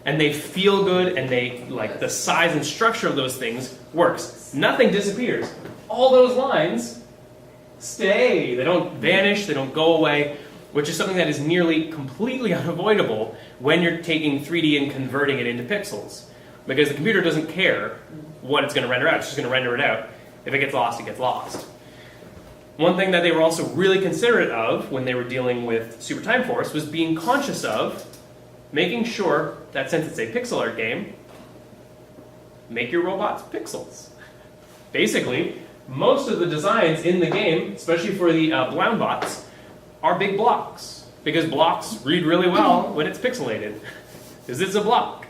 And they feel good, and they, like, the size and structure of those things works. Nothing disappears. All those lines stay. They don't vanish, they don't go away, which is something that is nearly completely unavoidable when you're taking 3D and converting it into pixels. Because the computer doesn't care what it's going to render out, it's just going to render it out. If it gets lost, it gets lost. One thing that they were also really considerate of when they were dealing with Super Time Force was being conscious of making sure that since it's a pixel art game, make your robots pixels. Basically, most of the designs in the game, especially for the Blound bots, are big blocks. Because blocks read really well when it's pixelated. Because it's a block.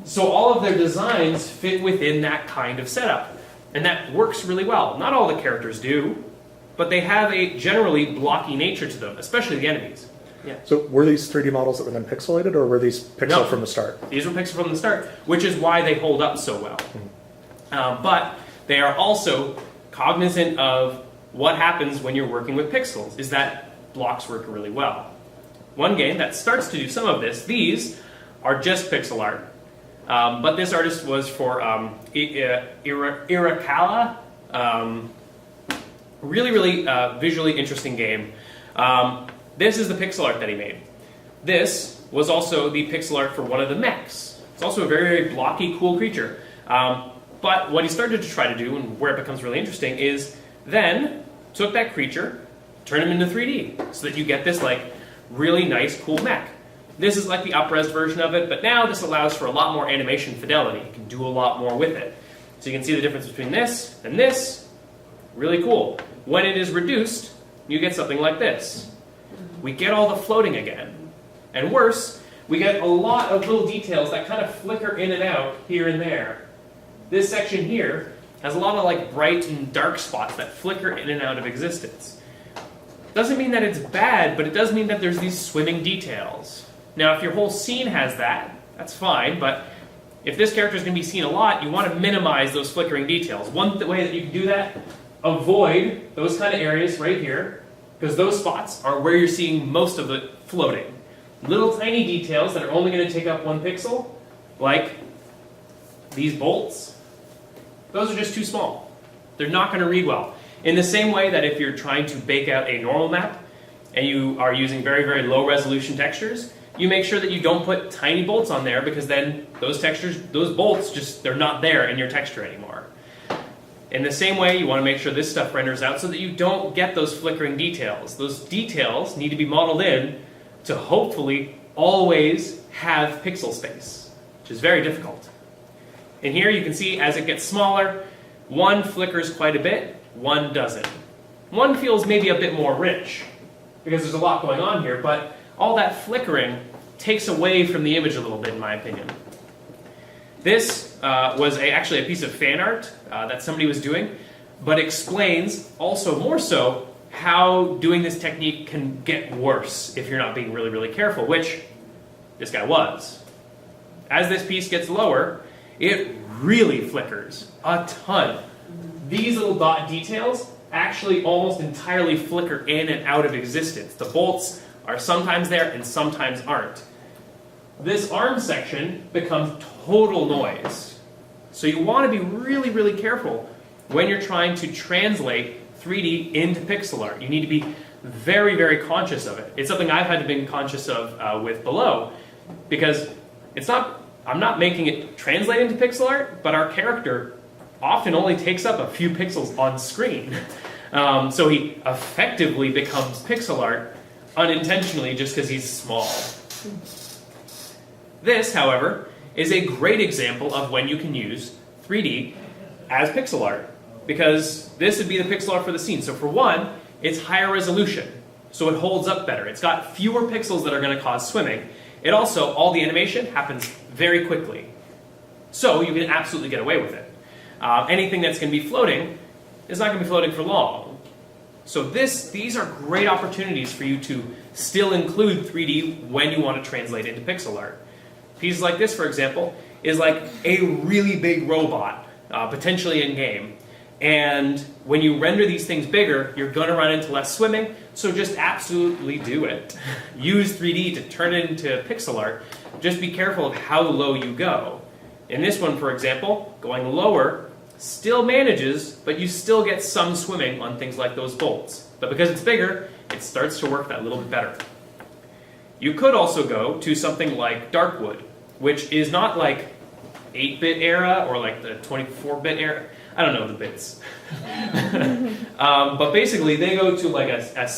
So all of their designs fit within that kind of setup. And that works really well. Not all the characters do, but they have a generally blocky nature to them, especially the enemies. Yeah. So were these 3D models that were then pixelated, or were these pixel No. from the start? These were pixel from the start, which is why they hold up so well. But they are also cognizant of what happens when you're working with pixels, is that blocks work really well. One game that starts to do some of this, these are just pixel art. But this artist was for Irakawa. Really visually interesting game. This is the pixel art that he made. This was also the pixel art for one of the mechs. It's also a very, very blocky, cool creature. But what he started to try to do, and where it becomes really interesting, is then took that creature, turned him into 3D, so that you get this like really nice, cool mech. This is like the up-res version of it, but now this allows for a lot more animation fidelity. You can do a lot more with it. So you can see the difference between this and this. Really cool. When it is reduced, you get something like this. We get all the floating again. And worse, we get a lot of little details that kind of flicker in and out here and there. This section here has a lot of like bright and dark spots that flicker in and out of existence. Doesn't mean that it's bad, but it does mean that there's these swimming details. Now, if your whole scene has that, that's fine, but if this character is going to be seen a lot, you want to minimize those flickering details. One way that you can do that, avoid those kind of areas right here, because those spots are where you're seeing most of the floating. Little tiny details that are only going to take up 1 pixel, like these bolts, those are just too small. They're not going to read well. In the same way that if you're trying to bake out a normal map, and you are using very, very low resolution textures, you make sure that you don't put tiny bolts on there, because then those textures, those bolts, just they're not there in your texture anymore. In the same way, you want to make sure this stuff renders out so that you don't get those flickering details. Those details need to be modeled in to hopefully always have pixel space, which is very difficult. And here you can see as it gets smaller, one flickers quite a bit, one doesn't. One feels maybe a bit more rich, because there's a lot going on here, but all that flickering takes away from the image a little bit, in my opinion. This was actually a piece of fan art that somebody was doing, but explains also more so how doing this technique can get worse if you're not being really, really careful, which this guy was. As this piece gets lower, it really flickers a ton. These little dot details actually almost entirely flicker in and out of existence. The bolts are sometimes there and sometimes aren't. This arm section becomes total noise. So you want to be really, really careful when you're trying to translate 3D into pixel art. You need to be very, very conscious of it. It's something I've had to be conscious of with Below, because I'm not making it translate into pixel art, but our character often only takes up a few pixels on screen. So he effectively becomes pixel art unintentionally just because he's small. This, however, is a great example of when you can use 3D as pixel art, because this would be the pixel art for the scene. So for one, it's higher resolution, so it holds up better. It's got fewer pixels that are going to cause swimming. It also, all the animation happens very quickly, so you can absolutely get away with it. Anything that's going to be floating is not going to be floating for long. So these are great opportunities for you to still include 3D when you want to translate into pixel art. Pieces like this, for example, is like a really big robot, potentially in-game. And when you render these things bigger, you're going to run into less swimming, so just absolutely do it. Use 3D to turn it into pixel art. Just be careful of how low you go. In this one, for example, going lower still manages, but you still get some swimming on things like those bolts. But because it's bigger, it starts to work that little bit better. You could also go to something like Darkwood, which is not like 8-bit era or like the 24-bit era. I don't know the bits. But basically, they go to like a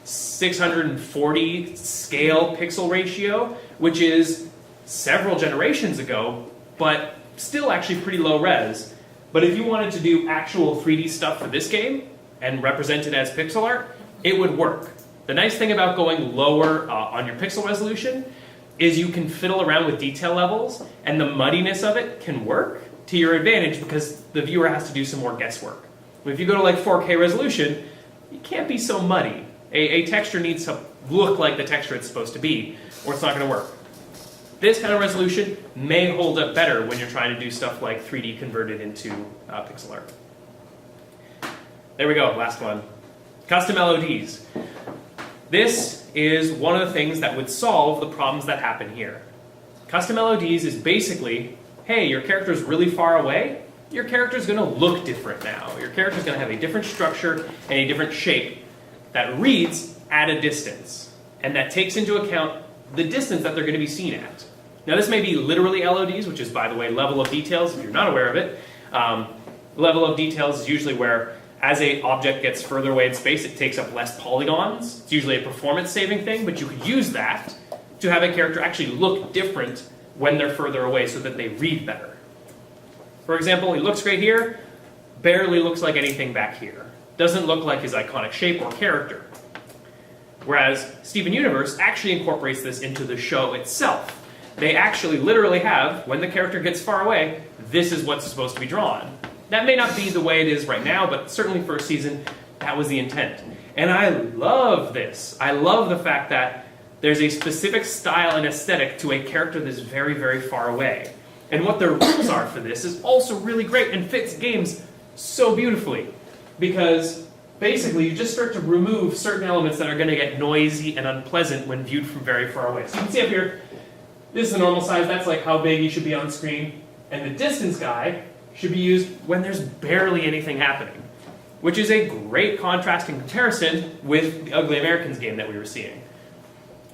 640 scale pixel ratio, which is several generations ago, but still actually pretty low res. But if you wanted to do actual 3D stuff for this game and represent it as pixel art, it would work. The nice thing about going lower on your pixel resolution is you can fiddle around with detail levels, and the muddiness of it can work to your advantage because the viewer has to do some more guesswork. If you go to like 4K resolution, you can't be so muddy. A texture needs to look like the texture it's supposed to be, or it's not going to work. This kind of resolution may hold up better when you're trying to do stuff like 3D converted into pixel art. There we go, last one. Custom LODs. This is one of the things that would solve the problems that happen here. Custom LODs is basically, hey, your character is really far away, your character is going to look different now. Your character is going to have a different structure and a different shape that reads at a distance, and that takes into account the distance that they're going to be seen at. Now this may be literally LODs, which is, by the way, level of details, if you're not aware of it. Level of details is usually where, as an object gets further away in space, it takes up less polygons. It's usually a performance-saving thing, but you could use that to have a character actually look different when they're further away so that they read better. For example, he looks great here, barely looks like anything back here. Doesn't look like his iconic shape or character. Whereas Steven Universe actually incorporates this into the show itself. They actually literally have, when the character gets far away, this is what's supposed to be drawn. That may not be the way it is right now, but certainly for a season, that was the intent. And I love this. I love the fact that there's a specific style and aesthetic to a character that's very, very far away. And what their rules are for this is also really great and fits games so beautifully. Because basically, you just start to remove certain elements that are going to get noisy and unpleasant when viewed from very far away. So you can see up here, this is the normal size. That's like how big you should be on screen. And the distance guy should be used when there's barely anything happening, which is a great contrast and comparison with the Ugly Americans game that we were seeing.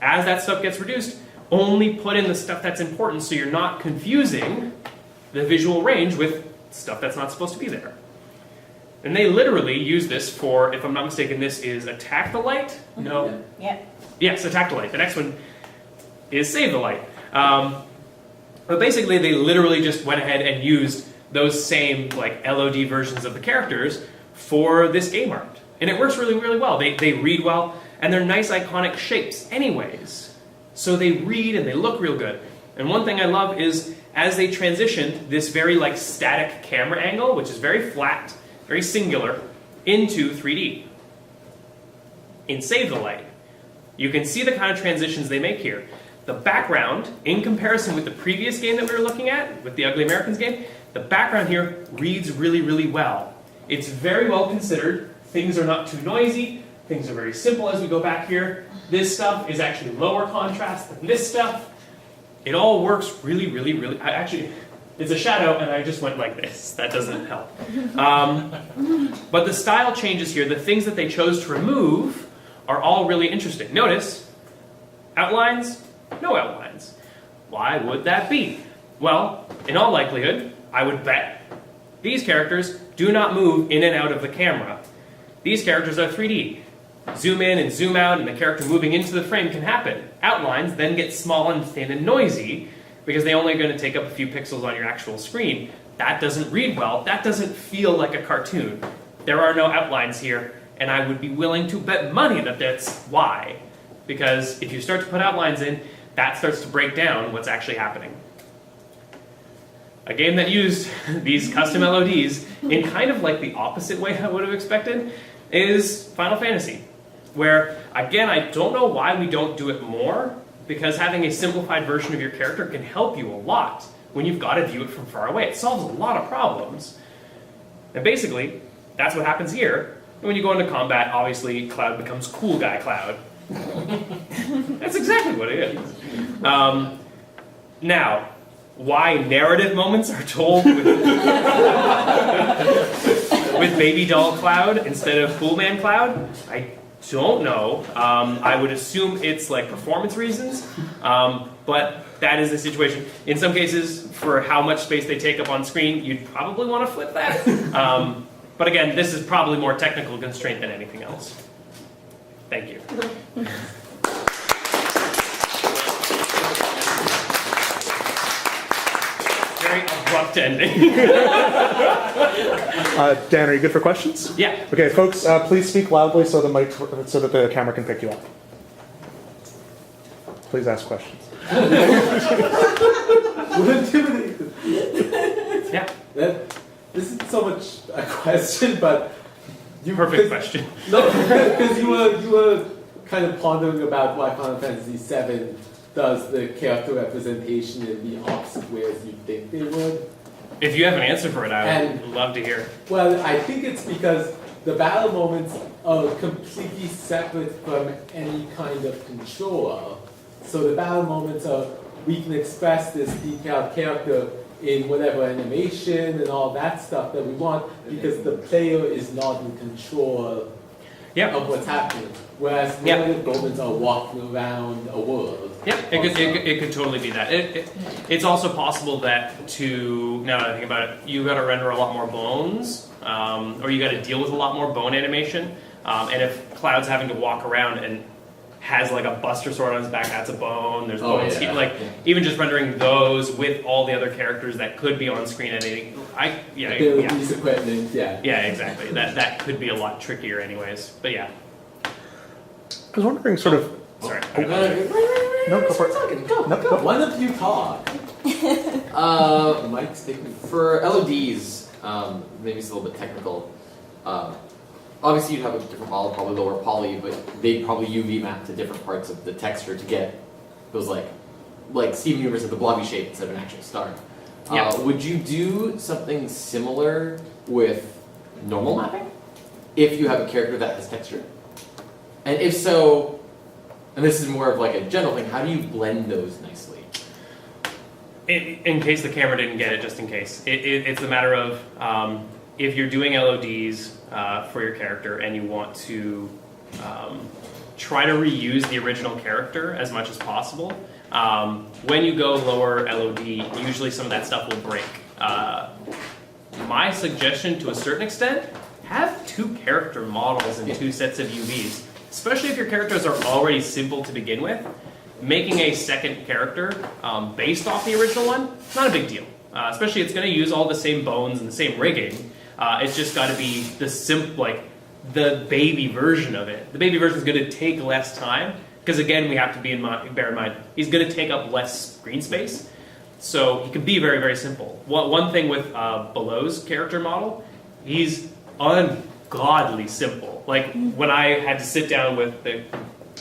As that stuff gets reduced, only put in the stuff that's important so you're not confusing the visual range with stuff that's not supposed to be there. And they literally use this for, if I'm not mistaken, this is Attack the Light? No? Yeah. Yes, Attack the Light. The next one is Save the Light. But basically, they literally just went ahead and used those same like LOD versions of the characters for this game art. And it works really, really well. They read well, and they're nice iconic shapes anyways. So they read and they look real good. And one thing I love is, as they transitioned this very like static camera angle, which is very flat, very singular, into 3D. In Save the Light, you can see the kind of transitions they make here. The background, in comparison with the previous game that we were looking at, with the Ugly Americans game, the background here reads really, really well. It's very well considered. Things are not too noisy. Things are very simple as we go back here. This stuff is actually lower contrast than this stuff. It all works really, really, really. Actually, it's a shadow, and I just went like this. That doesn't help. But the style changes here. The things that they chose to remove are all really interesting. Notice, outlines, no outlines. Why would that be? Well, in all likelihood, I would bet these characters do not move in and out of the camera. These characters are 3D. Zoom in and zoom out, and the character moving into the frame can happen. Outlines then get small and thin and noisy because they're only going to take up a few pixels on your actual screen. That doesn't read well. That doesn't feel like a cartoon. There are no outlines here, and I would be willing to bet money that that's why. Because if you start to put outlines in, that starts to break down what's actually happening. A game that used these custom LODs in kind of like the opposite way I would have expected is Final Fantasy. Where, again, I don't know why we don't do it more, because having a simplified version of your character can help you a lot when you've got to view it from far away. It solves a lot of problems. And basically, that's what happens here. And when you go into combat, obviously, Cloud becomes Cool Guy Cloud. That's exactly what it is. Now, why narrative moments are told with, with Baby Doll Cloud instead of Cool Man Cloud, I don't know. I would assume it's like performance reasons, but that is the situation. In some cases, for how much space they take up on screen, you'd probably want to flip that. But again, this is probably more technical constraint than anything else. Thank you. Very abrupt ending. Dan, are you good for questions? Yeah. Okay, folks, please speak loudly so that the camera can pick you up. Please ask questions. We're intimidated. Yeah. This isn't so much a question, but Perfect question. No, because you were kind of pondering about why Final Fantasy VII does the character representation in the opposite way as you think they would. If you have an answer for it, I would love to hear. Well, I think it's because the battle moments are completely separate from any kind of controller. So the battle moments are, we can express this detailed character in whatever animation and all that stuff that we want because the player is not in control of what's happening. Whereas narrative moments are walking around a world. Yeah, it could totally be that. It's also possible that now that I think about it, you got to render a lot more bones, or you got to deal with a lot more bone animation. And if Cloud's having to walk around and has like a buster sword on his back, that's a bone. There's bones. Even just rendering those with all the other characters that could be on screen at any. Abilities, equipment, Yeah, exactly. That could be a lot trickier, anyways. But yeah. I was wondering, sort of. Sorry. No, go for it. Go. Why don't you talk? Mike's taking for LODs. Maybe it's a little bit technical. Obviously, you'd have a different model, probably lower poly, but they'd probably UV map to different parts of the texture to get those like Steven Universe of the blobby shape instead of an actual star. Yeah. Would you do something similar with normal mapping if you have a character that has texture? And if so, and this is more of like a general thing, how do you blend those nicely? In case the camera didn't get it, just in case. It's a matter of if you're doing LODs for your character and you want to try to reuse the original character as much as possible, when you go lower LOD, usually some of that stuff will break. My suggestion to a certain extent, have two character models and two sets of UVs. Especially if your characters are already simple to begin with, making a second character based off the original one, it's not a big deal. Especially it's going to use all the same bones and the same rigging. It's just got to be the baby version of it. The baby version is going to take less time because again, we have to bear in mind he's going to take up less screen space. So he can be very, very simple. One thing with Below's character model, he's ungodly simple. Like when I had to sit down with the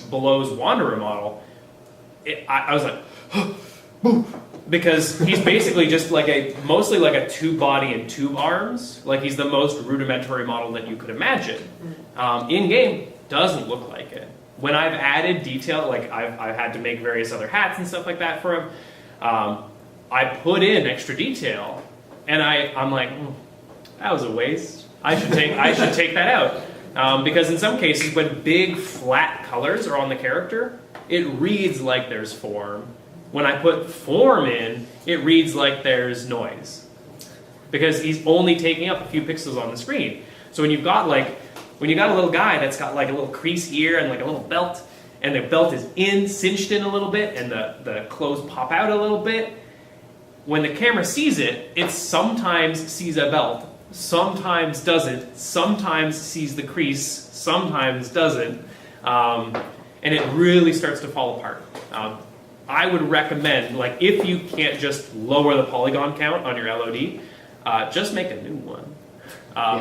Below's Wanderer model, I was like, because he's basically just mostly like a tube body and tube arms. Like he's the most rudimentary model that you could imagine. In game, doesn't look like it. When I've added detail, like I've had to make various other hats and stuff like that for him, I put in extra detail, and I'm like, that was a waste. I should take that out. Because in some cases, when big flat colors are on the character, it reads like there's form. When I put form in, it reads like there's noise. Because he's only taking up a few pixels on the screen. So when you've got a little guy that's got like a little crease here and like a little belt, and the belt is cinched in a little bit, and the clothes pop out a little bit, when the camera sees it, it sometimes sees a belt, sometimes doesn't, sometimes sees the crease, sometimes doesn't, and it really starts to fall apart. I would recommend, like, if you can't just lower the polygon count on your LOD, just make a new one.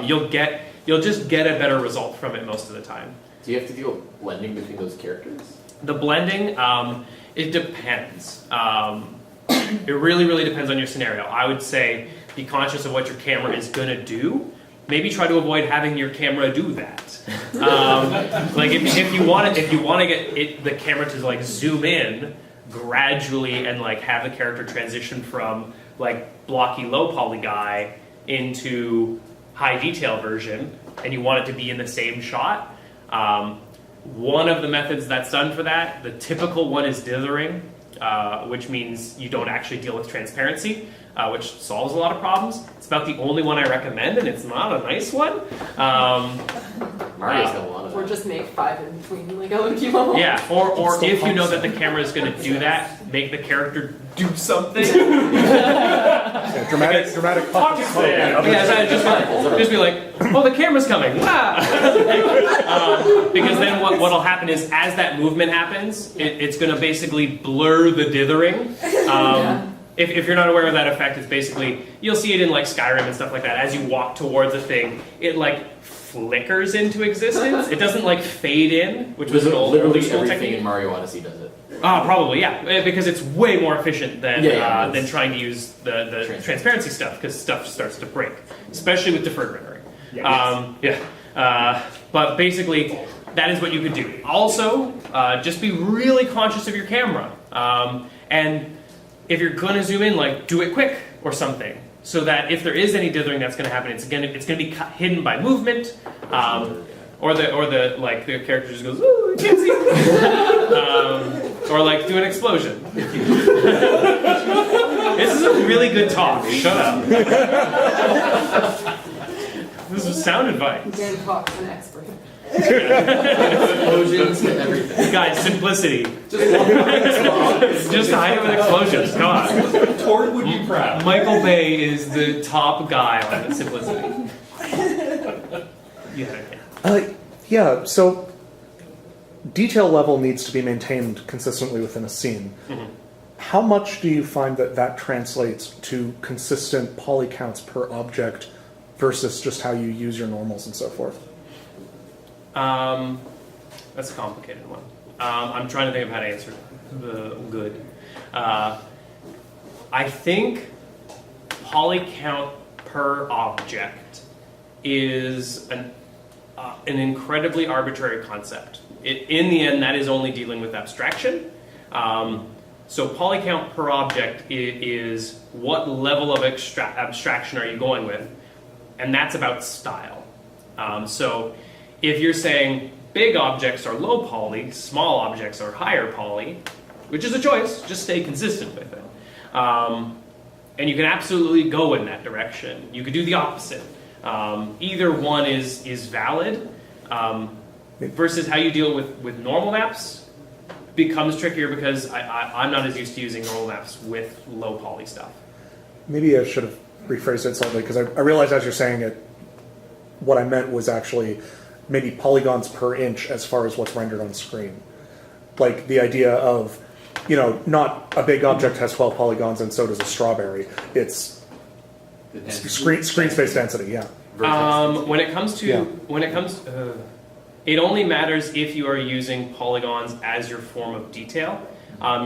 You'll just get a better result from it most of the time. Do you have to deal with blending between those characters? The blending, it depends. It really depends on your scenario. I would say be conscious of what your camera is going to do. Maybe try to avoid having your camera do that. Like if you want to get the camera to like zoom in gradually and like have the character transition from like blocky low poly guy into high detail version, and you want it to be in the same shot. One of the methods that's done for that, the typical one is dithering, which means you don't actually deal with transparency, which solves a lot of problems. It's about the only one I recommend, and it's not a nice one. Mario's got a lot of Or that. just make 5 in between, like LOD level. Yeah, or if you know that the camera is going to do that, make the character do something. Yeah, dramatic puff of smoke. Yeah, just be like, oh, the camera's coming. Ah! Because then what'll happen is, as that movement happens, it's going to basically blur the dithering. If you're not aware of that effect, it's basically, you'll see it in like Skyrim and stuff like that. As you walk towards a thing, it like flickers into existence. It doesn't like fade in, which was an old Literally school everything technique. in Mario Odyssey does it. Probably, yeah, because it's way more efficient than it's than trying to use the transparency stuff, because stuff starts to break, especially with deferred rendering. But basically, that is what you could do. Also, just be really conscious of your camera, and if you're gonna zoom in, like do it quick or something, so that if there is any dithering that's gonna happen, it's gonna be hidden by movement. Or the character just goes, ooh, I can't see. Or like do an explosion. This is a really good talk. Shut up. This is sound advice. Dan Cox, an expert. Explosions and everything. Guys, simplicity. Just hide it with explosions. Come on. Tord would be proud. Michael Bay is the top guy on simplicity. Yeah, so detail level needs to be maintained consistently within a scene. Mm-hmm. How much do you find that translates to consistent poly counts per object versus just how you use your normals and so forth? That's a complicated one. I'm trying to think of how to answer good. I think poly count per object is an incredibly arbitrary concept. In the end, that is only dealing with abstraction. So poly count per object is what level of abstraction are you going with, and that's about style. So if you're saying big objects are low poly, small objects are higher poly, which is a choice, just stay consistent with it. And you can absolutely go in that direction. You could do the opposite. Either one is valid, versus how you deal with normal maps becomes trickier, because I'm not as used to using normal maps with low poly stuff. Maybe I should have rephrased it slightly, because I realized as you're saying it, what I meant was actually maybe polygons per inch as far as what's rendered on screen. Like the idea of, not a big object has 12 polygons and so does a strawberry. It's screen space density, yeah. When it comes to, it only matters if you are using polygons as your form of detail.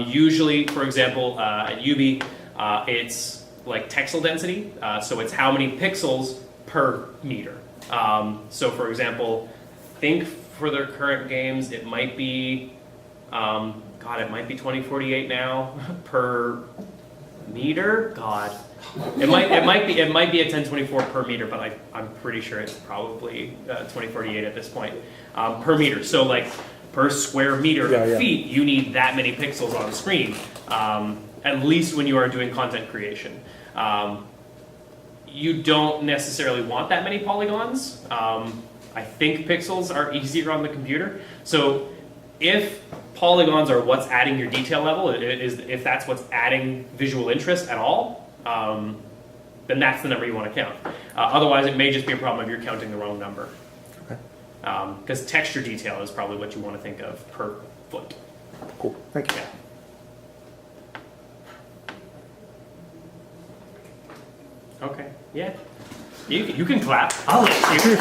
Usually, for example, at Ubi, it's like texel density, so it's how many pixels per meter. So for example, think for their current games, it might be, it might be 2048 now per meter. God, it might be a 1024 per meter, but I'm pretty sure it's probably 2048 at this point per meter. So like per square meter of feet, you need that many pixels on the screen, at least when you are doing content creation. You don't necessarily want that many polygons. I think pixels are easier on the computer. So if polygons are what's adding your detail level, if that's what's adding visual interest at all, then that's the number you want to count. Otherwise, it may just be a problem if you're counting the wrong number. Because texture detail is probably what you want to think of per foot. Cool. Thank you. Yeah. Okay. Yeah. You can clap. I'll let you.